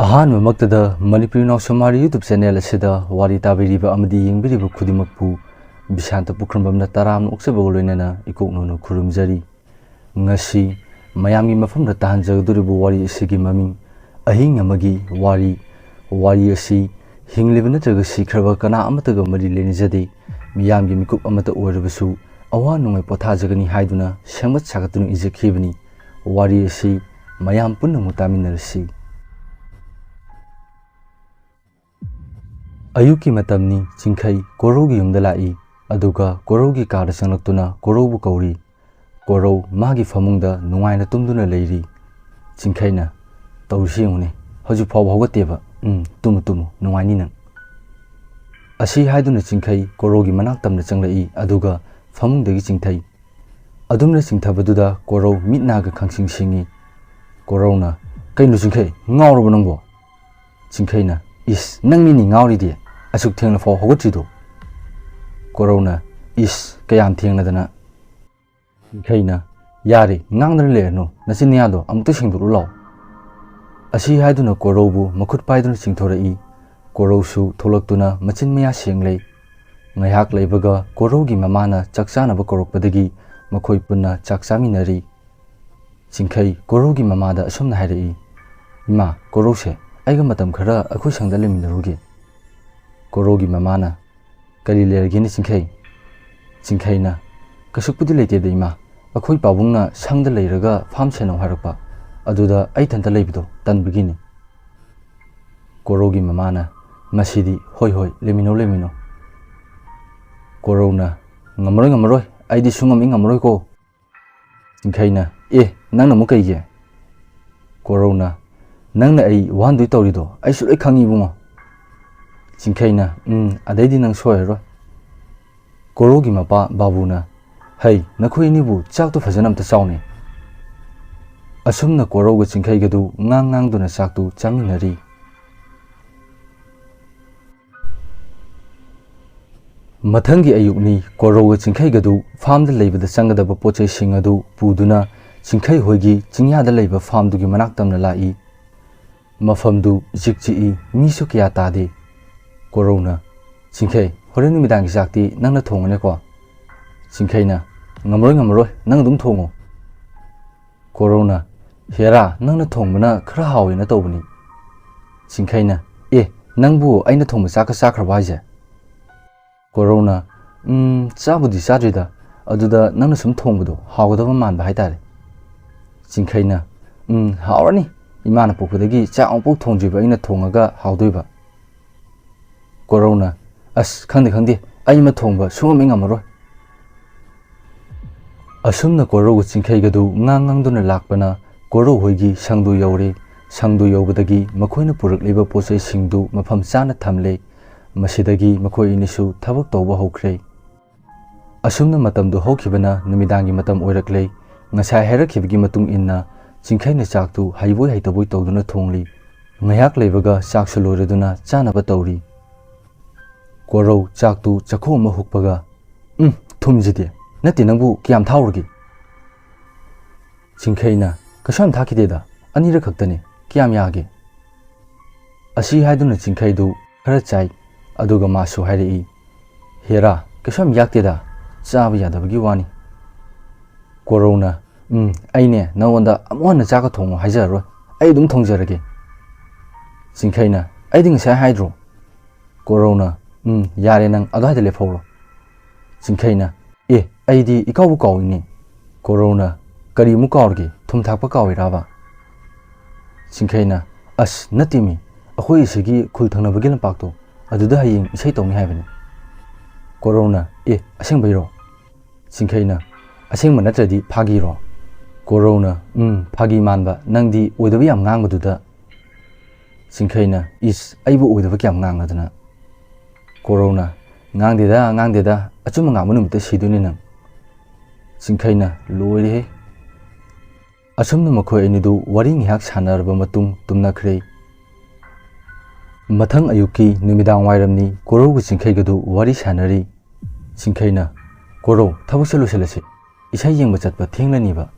ꯑꯍꯥꯟꯕꯃꯛꯇꯗ Manipuri ꯅꯥꯎꯁꯨꯃꯥꯔꯤ YouTube channel ꯑꯁꯤꯗ ꯋꯥꯔꯤ ꯇꯥꯕꯤꯔꯤꯕ ꯑꯃꯗꯤ ꯌꯦꯡꯕꯤꯔꯤꯕ ꯈꯨꯗꯤꯡꯃꯛꯄꯨ ꯕꯤꯁꯥꯟꯇ ꯄꯨꯈ꯭ꯔꯝꯕꯝꯅ ꯇꯔꯥꯝꯅ ꯑꯣꯛꯆꯕꯒ ꯂꯣꯏꯅꯅ ꯏꯀꯣꯛꯅꯧꯅ ꯈꯨꯔꯨꯝꯖꯔꯤ꯫ ꯉꯁꯤ ꯃꯌꯥꯝꯒꯤ ꯃꯐꯝꯗ ꯇꯥꯍꯟꯖꯒꯗꯧꯔꯤꯕ ꯋꯥꯔꯤ ꯑꯁꯤꯒꯤ ꯃꯃꯤꯡ ꯑꯍꯤꯡ ꯑꯃꯒꯤ ꯋꯥꯔꯤ꯫ ꯋꯥꯔꯤ ꯑꯁꯤ ꯍꯤꯡꯂꯤꯕ ꯅꯠꯇ꯭ꯔꯒ ꯁꯤꯈ꯭ꯔꯕ ꯀꯅꯥ ꯑꯃꯠꯇꯒ ꯃꯔꯤ ꯂꯩꯅꯖꯗꯦ꯫ ꯃꯤꯌꯥꯝꯒꯤ ꯃꯤꯀꯨꯞ ꯑꯃꯠꯇ ꯑꯣꯏꯔꯕꯁꯨ ꯑꯋꯥ ꯅꯨꯡꯉꯥꯏ ꯄꯣꯊꯥꯖꯒꯅꯤ ꯍꯥꯏꯗꯨꯅ ꯁꯦꯝꯒꯠ ꯁꯥꯒꯠꯇꯨꯅ ꯏꯖꯈꯤꯕꯅꯤ꯫ ꯋꯥꯔꯤ ꯑꯁꯤ ꯃꯌꯥꯝ ꯄꯨꯟꯅꯃꯛ ꯇꯥꯃꯤꯟꯅꯔꯁꯤ꯫ ꯑꯌꯨꯛꯀꯤ ꯃꯇꯝꯅꯤ꯫ ꯆꯤꯡꯈꯩ ꯀꯣꯔꯧꯒꯤ ꯌꯨꯝꯗ ꯂꯥꯛꯏ ꯑꯗꯨꯒ ꯀꯣꯔꯧꯒꯤ ꯀꯥꯗ ꯆꯪꯂꯛꯇꯨꯅ ꯀꯣꯔꯧꯕꯨ ꯀꯧꯔꯤ꯫ ꯀꯣꯔꯧ ꯃꯥꯒꯤ ꯐꯃꯨꯡꯗ ꯅꯨꯡꯉꯥꯏꯅ ꯇꯨꯝꯗꯨꯅ ꯂꯩꯔꯤ꯫ ꯆꯤꯡꯈꯩꯅ ꯇꯧꯔꯤꯁꯤ ꯌꯦꯡꯉꯨꯅꯦ, ꯍꯧꯖꯤꯛ ꯐꯥꯎꯕ ꯍꯧꯒꯠꯇꯦꯕ, ꯇꯨꯝꯃꯨ ꯇꯨꯝꯃꯨ ꯅꯨꯡꯉꯥꯏꯅꯤ ꯅꯪ꯫ ꯑꯁꯤ ꯍꯥꯏꯗꯨꯅ ꯆꯤꯡꯈꯩ ꯀꯣꯔꯧꯒꯤ ꯃꯅꯥꯛ ꯇꯝꯅ ꯆꯪꯂꯛꯏ ꯑꯗꯨꯒ ꯐꯃꯨꯡꯗꯒꯤ ꯆꯤꯡꯊꯩ꯫ ꯑꯗꯨꯝꯅ ꯆꯤꯡꯊꯕꯗꯨꯗ ꯀꯣꯔꯧ ꯃꯤꯠ ꯅꯥꯒ ꯈꯪꯁꯤꯡ ꯁꯤꯡꯉꯤ꯫ ꯀꯣꯔꯧꯅ ꯀꯩꯅꯣ ꯆꯤꯡꯈꯩ, ꯉꯥꯎꯔꯕ ꯅꯪꯕꯣ? ꯆꯤꯡꯈꯩꯅ ꯏꯁ ꯅꯪꯅꯤꯅꯤ ꯉꯥꯎꯔꯤꯗꯤ, ꯑꯁꯨꯛ ꯊꯦꯡꯅ ꯐꯥꯎ ꯍꯧꯒꯠꯇ꯭ꯔꯤꯗꯣ꯫ ꯀꯣꯔꯧꯅ ꯏꯁ ꯀꯌꯥꯝ ꯊꯦꯡꯅꯗꯅ? ꯆꯤꯡꯈꯩꯅ ꯌꯥꯔꯦ ꯉꯥꯡꯗꯅ ꯂꯩꯔꯅꯨ, ꯅꯆꯤꯟ ꯅꯌꯥꯗꯣ ꯑꯃꯨꯛꯇ ꯁꯦꯡꯗꯣꯛꯎ ꯂꯥꯎ꯫ ꯑꯁꯤ ꯍꯥꯏꯗꯨꯅ ꯀꯣꯔꯧꯕꯨ ꯃꯈꯨꯠ ꯄꯥꯏꯗꯨꯅ ꯆꯤꯡꯊꯣꯔꯛꯏ꯫ ꯀꯣꯔꯧꯁꯨ ꯊꯣꯛꯂꯛꯇꯨꯅ ꯃꯆꯤꯟ ꯃꯌꯥ ꯁꯦꯡꯂꯩ꯫ ꯉꯥꯏꯍꯥꯛ ꯂꯩꯕꯒ ꯀꯣꯔꯧꯒꯤ ꯃꯃꯥꯅ ꯆꯥꯛ ꯆꯥꯅꯕ ꯀꯧꯔꯛꯄꯗꯒꯤ ꯃꯈꯣꯏ ꯄꯨꯟꯅ ꯆꯥꯛ ꯆꯥꯃꯤꯟꯅꯔꯤ꯫ ꯆꯤꯡꯈꯩ ꯀꯣꯔꯧꯒꯤ ꯃꯃꯥꯗ ꯑꯁꯨꯝꯅ ꯍꯥꯏꯔꯛꯏ, ꯏꯃꯥ, ꯀꯣꯔꯧꯁꯦ ꯑꯩꯒ ꯃꯇꯝ ꯈꯔ ꯑꯩꯈꯣꯏ ꯁꯪꯗ ꯂꯩꯃꯤꯟꯅꯔꯨꯒꯦ꯫ ꯀꯣꯔꯧꯒꯤ ꯃꯃꯥꯅ ꯀꯔꯤ ꯂꯩꯔꯒꯦꯅꯦ ꯆꯤꯡꯈꯩ? ꯆꯤꯡꯈꯩꯅ ꯀꯩꯁꯨꯛꯄꯨꯗꯤ ꯂꯩꯇꯦꯗ ꯏꯃꯥ, ꯑꯩꯈꯣꯏ ꯄꯥꯕꯨꯡꯅ ꯁꯪꯗ ꯂꯩꯔꯒ ꯐꯥꯝ ꯁꯦꯟꯅꯧ ꯍꯥꯏꯔꯛꯄ, ꯑꯗꯨꯗ ꯑꯩ ꯏꯊꯟꯇ ꯂꯩꯕꯗꯣ ꯇꯟꯕꯒꯤꯅꯤ꯫ ꯀꯣꯔꯧꯒꯤ ꯃꯃꯥꯅ ꯃꯁꯤꯗꯤ ꯍꯣꯏ ꯍꯣꯏ ꯂꯩꯃꯤꯟꯅꯧ ꯂꯩꯃꯤꯟꯅꯧ꯫ ꯀꯣꯔꯧꯅ ꯉꯝꯃꯔꯣꯏ ꯉꯝꯃꯔꯣꯏ, ꯑꯩꯗꯤ ꯁꯨꯡꯉꯝ ꯉꯝꯃꯔꯣꯏꯀꯣ꯫ ꯆꯤꯡꯈꯩꯅ ꯅꯪꯅ ꯑꯃꯨꯛ ꯀꯩꯒꯤ? ꯀꯣꯔꯧꯅ ꯅꯪꯅ ꯑꯩ ꯋꯥꯍꯟꯗꯣꯏ ꯇꯧꯔꯤꯗꯣ ꯑꯩꯁꯨ ꯂꯣꯏ ꯈꯪꯉꯤ ꯏꯕꯨꯡꯉꯣ꯫ ꯆꯤꯡꯈꯩꯅ ꯑꯗꯩꯗꯤ ꯅꯪ ꯁꯣꯏꯔꯔꯣꯏ꯫ ꯀꯣꯔꯧꯒꯤ ꯃꯄꯥ ꯕꯥꯕꯨꯅ ꯍꯩ ꯅꯈꯣꯏ ꯑꯅꯤꯕꯨ ꯆꯥꯛꯇꯣ ꯐꯖꯅ ꯑꯝꯇ ꯆꯥꯎꯅꯦ꯫ ꯑꯁꯨꯝꯅ ꯀꯣꯔꯧꯒ ꯆꯤꯡꯈꯩꯒꯗꯨ ꯉꯥꯡꯗꯨꯅ ꯆꯥꯛꯇꯨ ꯆꯥꯃꯤꯟꯅꯔꯤ꯫ ꯃꯊꯪꯒꯤ ꯑꯌꯨꯛꯅꯤ꯫ ꯀꯣꯔꯧꯒ ꯆꯤꯡꯈꯩꯒꯗꯨ ꯐꯥꯝꯗ ꯂꯩꯕꯗ ꯆꯪꯒꯗꯕ ꯄꯣꯠꯆꯩꯁꯤꯡ ꯑꯗꯨ ꯄꯨꯗꯨꯅ ꯆꯤꯡꯈꯩ ꯍꯣꯏꯒꯤ ꯆꯤꯡꯌꯥꯗ ꯂꯩꯕ ꯐꯥꯝꯗꯨꯒꯤ ꯃꯅꯥꯛ ꯇꯝꯅ ꯂꯥꯛꯏ꯫ ꯃꯐꯝꯗꯨ ꯏꯆꯤꯛ ꯆꯤꯛꯏ, ꯃꯤꯁꯨ ꯀꯌꯥ ꯇꯥꯗꯦ꯫ ꯀꯣꯔꯧꯅ ꯆꯤꯡꯈꯩ ꯍꯣꯔꯦꯟ ꯅꯨꯃꯤꯗꯥꯡꯒꯤ ꯆꯥꯛꯇꯤ ꯅꯪꯅ ꯊꯣꯡꯉꯅꯦꯀꯣ? ꯆꯤꯡꯈꯩꯅ ꯉꯝꯃꯔꯣꯏ ꯉꯝꯃꯔꯣꯏ, ꯅꯪ ꯑꯗꯨꯝ ꯊꯣꯡꯉꯣ꯫ ꯀꯣꯔꯧꯅ ꯍꯦꯔꯥ ꯅꯪꯅ ꯊꯣꯡꯕꯅ ꯈꯔ ꯍꯥꯎꯋꯦꯅ ꯇꯧꯕꯅꯤ꯫ ꯆꯤꯡꯈꯩꯅ ꯅꯪꯕꯨ ꯑꯩꯅ ꯊꯣꯡꯕ ꯆꯥꯛꯀ ꯆꯥꯈ꯭ꯔꯕ ꯍꯥꯏꯁꯦ? ꯀꯣꯔꯧꯅ ꯆꯥꯕꯨꯗꯤ ꯆꯥꯗ꯭ꯔꯤꯗ, ꯑꯗꯨꯗ ꯅꯪꯅ ꯁꯨꯝ ꯊꯣꯡꯕꯗꯣ ꯍꯥꯎꯒꯗꯕ ꯃꯥꯟꯕ ꯍꯥꯏꯇꯥꯔꯦ꯫ ꯆꯤꯡꯈꯩꯅ ꯍꯥꯎꯔꯅꯤ, ꯏꯃꯥꯅ ꯄꯣꯛꯄꯗꯒꯤ ꯆꯥꯛ ꯑꯃꯨꯛꯐꯥꯎ ꯊꯣꯡꯗ꯭ꯔꯤꯕ ꯑꯩꯅ ꯊꯣꯡꯉꯒ ꯍꯥꯎꯗꯣꯏꯕ꯫ ꯀꯣꯔꯧꯅ ꯑꯁ ꯈꯪꯗꯦ ꯈꯪꯗꯦ, ꯑꯩ ꯑꯃ ꯊꯣꯡꯕ ꯁꯨꯡꯉꯝ ꯉꯝꯃꯔꯣꯏ꯫ ꯑꯁꯨꯝꯅ ꯀꯣꯔꯧꯒ ꯆꯤꯡꯈꯩꯒꯗꯨ ꯉꯥꯡꯗꯨꯅ ꯂꯥꯛꯄꯅ ꯀꯣꯔꯧ ꯍꯣꯏꯒꯤ ꯁꯪꯗꯨ ꯌꯧꯔꯦ꯫ ꯁꯪꯗꯨ ꯌꯧꯕꯗꯒꯤ ꯃꯈꯣꯏꯅ ꯄꯨꯔꯛꯂꯤꯕ ꯄꯣꯠꯆꯩꯁꯤꯡꯗꯨ ꯃꯐꯝ ꯆꯥꯅ ꯊꯝꯂꯦ꯫ ꯃꯁꯤꯗꯒꯤ ꯃꯈꯣꯏ ꯑꯅꯤꯁꯨ ꯊꯕꯛ ꯇꯧꯕ ꯍꯧꯈ꯭ꯔꯦ꯫ ꯑꯁꯨꯝꯅ ꯃꯇꯝꯗꯨ ꯍꯧꯈꯤꯕꯅ ꯅꯨꯃꯤꯗꯥꯡꯒꯤ ꯃꯇꯝ ꯑꯣꯏꯔꯛꯂꯦ꯫ ꯉꯁꯥꯏ ꯍꯥꯏꯔꯛꯈꯤꯕꯒꯤ ꯃꯇꯨꯡ ꯏꯟꯅ ꯆꯤꯡꯈꯩꯅ ꯆꯥꯛꯇꯨ ꯍꯩꯕꯣꯏ ꯍꯩꯇꯕꯣꯏ ꯇꯧꯗꯨꯅ ꯊꯣꯡꯂꯤ꯫ ꯉꯥꯏꯍꯥꯛ ꯂꯩꯕꯒ ꯆꯥꯛꯁꯨ ꯂꯣꯏꯔꯗꯨꯅ ꯆꯥꯅꯕ ꯇꯧꯔꯤ꯫ ꯀꯣꯔꯧ ꯆꯥꯛꯇꯨ ꯆꯥꯛꯈꯣꯝ ꯑꯃ ꯍꯨꯛꯄꯒ ꯊꯨꯝꯁꯤꯗꯤ ꯅꯠꯇꯦ ꯅꯪꯕꯨ ꯀꯌꯥꯝ ꯊꯥꯎꯔꯒꯦ? ꯆꯤꯡꯈꯩꯅ ꯀꯩꯁꯨ ꯌꯥꯝ ꯊꯥꯛꯈꯤꯗꯦꯗ, ꯑꯅꯤꯔꯛ ꯈꯛꯇꯅꯤ, ꯀꯌꯥꯝ ꯌꯥꯒꯦ? ꯑꯁꯤ ꯍꯥꯏꯗꯨꯅ ꯆꯤꯡꯈꯩꯗꯨ ꯈꯔ ꯆꯥꯏ ꯑꯗꯨꯒ ꯃꯥꯁꯨ ꯍꯥꯏꯔꯛꯏ, ꯍꯦꯔꯥ ꯀꯩꯁꯨ ꯌꯥꯝ ꯌꯥꯛꯇꯦꯗ, ꯆꯥꯕ ꯌꯥꯗꯕꯒꯤ ꯋꯥꯅꯤ꯫ ꯀꯣꯔꯧꯅ ꯑꯩꯅꯦ ꯅꯉꯣꯟꯗ ꯑꯃꯨꯛ ꯍꯟꯅ ꯆꯥꯛꯀ ꯊꯣꯡꯉꯣ ꯍꯥꯏꯖꯔꯔꯣꯏ, ꯑꯩ ꯑꯗꯨꯝ ꯊꯣꯡꯖꯔꯒꯦ꯫ ꯆꯤꯡꯈꯩꯅ ꯑꯩꯗꯤ ꯉꯁꯥꯏ ꯍꯥꯏꯗ꯭ꯔꯣ? ꯀꯣꯔꯧꯅ ꯌꯥꯔꯦ ꯅꯪ ꯑꯗꯨꯋꯥꯏꯗ ꯂꯦꯞꯍꯧꯔꯣ꯫ ꯆꯤꯡꯈꯩꯅ ꯑꯩꯗꯤ ꯏꯀꯥꯎꯕꯨ ꯀꯥꯎꯏꯅꯦ꯫ ꯀꯣꯔꯧꯅ ꯀꯔꯤꯃꯨꯛ ꯀꯥꯎꯔꯒꯦ, ꯊꯨꯝ ꯊꯥꯛꯄ ꯀꯥꯎꯏꯔꯕ? ꯆꯤꯡꯈꯩꯅ ꯑꯁ ꯅꯠꯇꯦꯃꯤ, ꯑꯩꯈꯣꯏ ꯑꯁꯤꯒꯤ ꯈꯨꯜ ꯊꯪꯅꯕꯒꯤ ꯂꯝꯄꯥꯛꯇꯣ ꯑꯗꯨꯗ ꯍꯌꯦꯡ ꯏꯁꯩ ꯇꯧꯅꯤ ꯍꯥꯏꯕꯅꯤ꯫ ꯀꯣꯔꯧꯅ ꯑꯁꯦꯡꯕꯩꯔꯣ? ꯆꯤꯡꯈꯩꯅ ꯑꯁꯦꯡꯕ ꯅꯠꯇ꯭ꯔꯗꯤ ꯐꯥꯒꯤꯔꯣ? ꯀꯣꯔꯧꯅ ꯐꯥꯒꯤ ꯃꯥꯟꯕ, ꯅꯪꯗꯤ ꯑꯣꯏꯗꯕ ꯌꯥꯝ ꯉꯥꯡꯕꯗꯨꯗ꯫ ꯆꯤꯡꯈꯩꯅ ꯑꯩꯕꯨ ꯑꯣꯏꯗꯕ ꯀꯌꯥꯝ ꯉꯥꯡꯂꯗꯅ? ꯀꯣꯔꯧꯅ ꯉꯥꯡꯗꯦꯗ, ꯑꯆꯨꯝꯕ ꯉꯥꯡꯕ ꯅꯨꯃꯤꯠꯇ ꯁꯤꯗꯣꯏꯅꯤ ꯅꯪ꯫ ꯆꯤꯡꯈꯩꯅ ꯂꯣꯏꯔꯦꯍꯦ꯫ ꯑꯁꯨꯝꯅ ꯃꯈꯣꯏ ꯑꯅꯤꯗꯨ ꯋꯥꯔꯤ ꯉꯥꯏꯍꯥꯛ ꯁꯥꯟꯅꯔꯕ ꯃꯇꯨꯡ ꯇꯨꯝꯅꯈ꯭ꯔꯦ꯫ ꯃꯊꯪ ꯑꯌꯨꯛꯀꯤ ꯅꯨꯃꯤꯗꯥꯡ ꯋꯥꯏꯔꯝꯅꯤ꯫ ꯀꯣꯔꯧꯒ ꯆꯤꯡꯈꯩꯒꯗꯨ ꯋꯥꯔꯤ ꯁꯥꯟꯅꯔꯤ꯫ ꯆꯤꯡꯈꯩꯅ ꯀꯣꯔꯧ ꯊꯕꯛꯁꯦ ꯂꯣꯏꯁꯤꯜꯂꯁꯤ, ꯏꯁꯩ ꯌꯦꯡꯕ ꯆꯠꯄ ꯊꯦꯡꯂꯅꯤꯕ꯫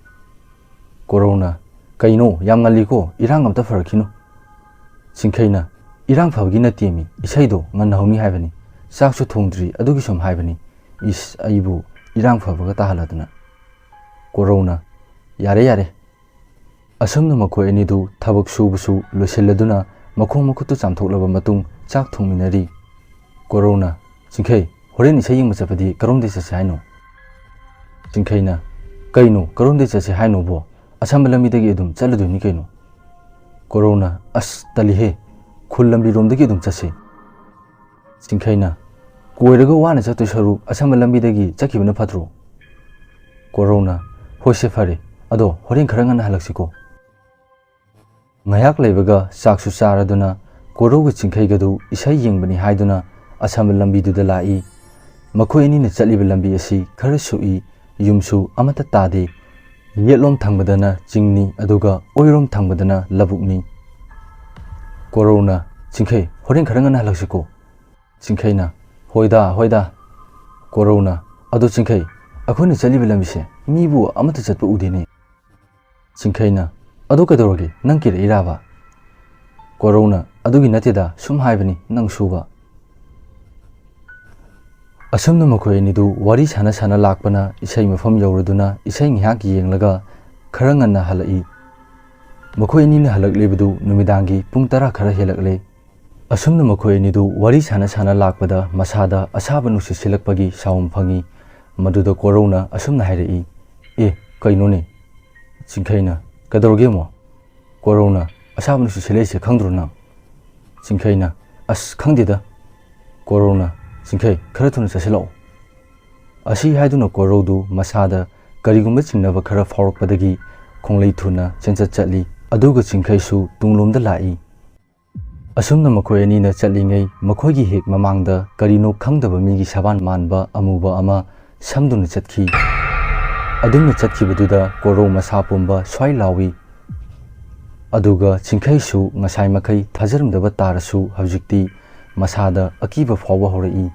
ꯀꯣꯔꯧꯅ ꯀꯩꯅꯣ ꯌꯥꯝ ꯉꯜꯂꯤꯀꯣ, ꯏꯔꯥꯡ ꯑꯝꯇ ꯐꯔꯛꯈꯤꯅꯨ꯫ Chinkhaina irang phawgi na temi isaido ngan hawni haibani saksu thongdri adugi som haibani is aibu irang phawga tahaladuna korona yare yare asumna makhoi ani du thabak subusu loisilladuna makhong makhutu chamthoklaba matung chak thongminari korona Chinkhai horen isai yeng machapadi karomde chase haino Chinkhaina kaino karomde chase haino bo asam lamidagi adum chaladuni kaino korona as talihe khul lambi romdagi adum chase Chinkhaina koiraga wana chatu saru asam lambidagi chakibana phatro korona hoise phare ado horen kharangan halaksiko ngayak leibaga saksu charaduna koroga Chinkhay gadu isai yengbani haiduna asam lambi duda lai makhoi ani na chaliba lambi asi khara sui yumsu amata tade yetlom thangbadana chingni aduga oirom thangbadana labukni korona Chinkhay horen kharangan halaksiko Chinkhaina hoida korona ado Chinkhay akhoni chaliba lambi se mibu amata chatpa udine Chinkhaina adu kadoroge nang kire iraba korona adugi natida sum haibani nang suba asumna makhoi ani du wari sana lakpana isai mafam yauraduna isai ngihak yenglaga kharanganna halai makhoi ani na halaklebudu numidangi pung 10 khara helakle asumna makhoi ani du wari sana lakpada masada asaba nusi silakpagi saum phangi maduda korona asumna hairei kaino ne Chinkhaina kadoroge mo korona asaba nusi silese khangdruna Chinkhaina as khangdida korona Chinkhay khara thuna chasilao asi haiduna korodu masada karigumba chingnaba khara phawrakpadagi khonglei thuna chenchat chatli aduga Chinkhay su tunglomda lai asumna makhoi ani na chatlingai makhoigi hek mamangda karino khangdaba migi saban manba amuba ama samduna chatkhi adumna chatkibaduda koro masa pumba swai lawi aduga Chinkhay su ngasai makai thajaramdaba tarasu hawjikti masada akiba fawba horai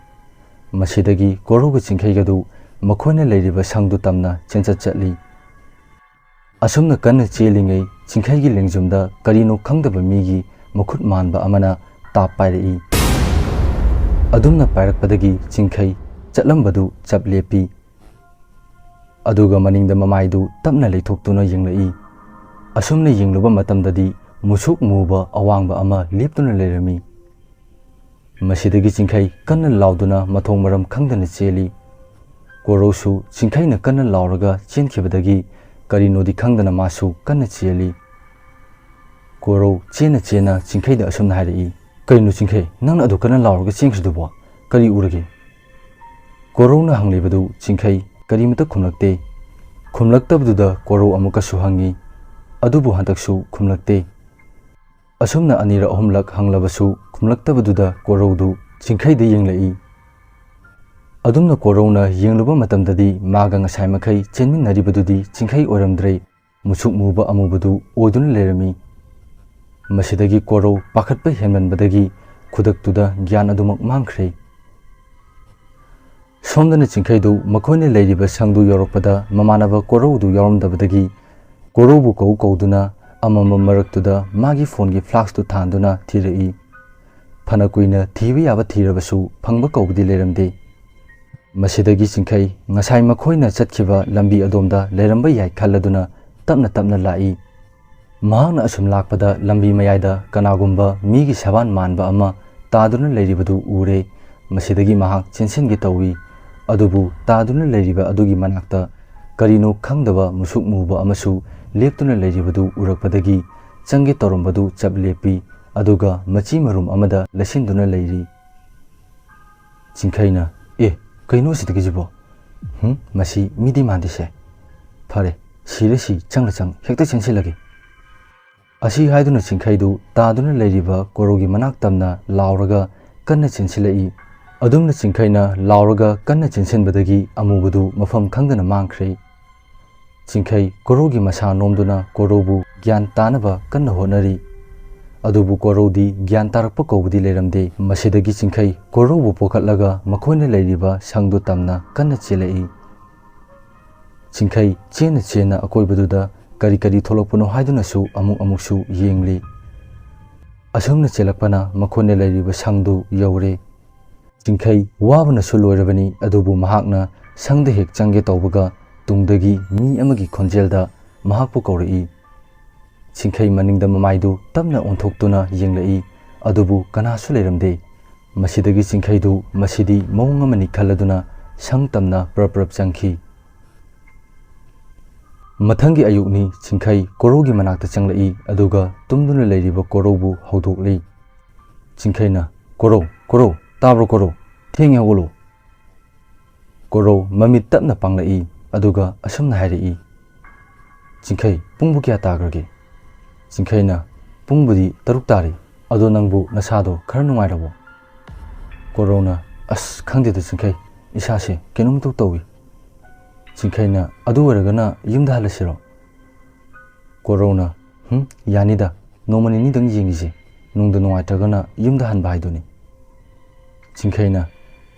masidagi koroga Chinkhay gadu makhoina leiriba sangdu tamna chenchat chatli asumna kanna chelingai Chinkhay gi lengjumda karino khangdaba migi makhut manba amana tap pairei adumna pairakpadagi Chinkhay chatlambadu chaplepi aduga maningda mamaidu tapna leithoktuna yenglai asumna yengluba matamdadi musuk muba awangba ama leptuna lerami masidagi Chinkhay kanna lauduna mathong maram khangdana cheli korosu Chinkhaina kanna lauraga chenkhibadagi karinodi khangdana masu kanna cheli koro chena Chinkhaida asumna hairei kaino Chinkhay nangna adu kanna lauraga chengkhdubo kari urage korona hanglibadu Chinkhay karimata khumlakte khumlaktabduda koro amuka suhangi adubu hantaksu khumlakte asumna anira ahumlak hanglabasu khumlaktabaduda korodu Chinkhaida yenglai adumna korona yengluba matamdadi maga ngasai makai chenminnaribadudi Chinkhay oramdrei musuk muba amubadu oiduna lerami masidagi koro pakhatpa henmanbadagi khudaktuda gyan adumak mangkhre somdana Chinkhaydu makhoina leiriba sangdu yorokpada mamanaba korodu yoramdabadagi korobu kauduna amama maraktuda magi phone gi flash tu thanduna thirei phana kuina thibi yaba thirabasu phangba kaubdi leramde masidagi Chinkhay ngasai makhoina chatkhiba lambi adomda leramba yai khalladuna tapna lai mahana asum lakpada lambi mayaida kanagumba migi saban manba ama taduna leiribadu ure masidagi mahak chensengi tawi adubu taduna leiriba adugi manakta karino khangdaba musuk muba amasu leptuna leiribadu urakpadagi changi torombadu chaplepi aduga machi marum amada lasinduna leiri Chinkhaina kaino sidagi jibo masi midi mandise phare siresi chang hekta chensilagi asi haiduna Chinkhaydu taduna leiriba korogi manak tamna lauraga kanna chensilai adumna Chinkhaina lauraga kanna chensenbadagi amubadu mafam khangdana mangkhre Chinkhay korogi masa nomduna korobu gyan tanaba kanna honari adubu korodi gyan tarakpa kaubdi leramde masidagi Chinkhay korobu pokatlaga makhoina leiriba sangdu tamna kanna chelai Chinkhay chena akoibaduda kari tholokpano haiduna su amuksu yengli asumna chelakpana makhone lairiba sangdu yawre chingkhai wabana suloirabani adubu mahakna sangda hek changge tawbaga tungdagi mi amagi khonjelda mahakpu kauri chingkhai maningda mamaidu tamna onthokhtuna yenglai adubu kanasu leiramde masidagi chingkhaidu masidi mawng amani khaladuna sang tamna prap changkhi mathangi ayukni chingkhai korogi manakta changlai aduga tumduna leiriba korobu haudokli chingkhaina koro tabro koro thengya wolo koro mamit tapna panglai aduga asumna hairi chingkhai pungbu kya tagrage chingkhaina pungbudi taruk tari ado nangbu nasado khara nungairabo korona as khangde de chingkhai isase kenum tu tawi chingkhaina adu waragana yumda halasiro corona yanida nomani ni dang jingise nungda nungai tagana yumda han bai duni chingkhaina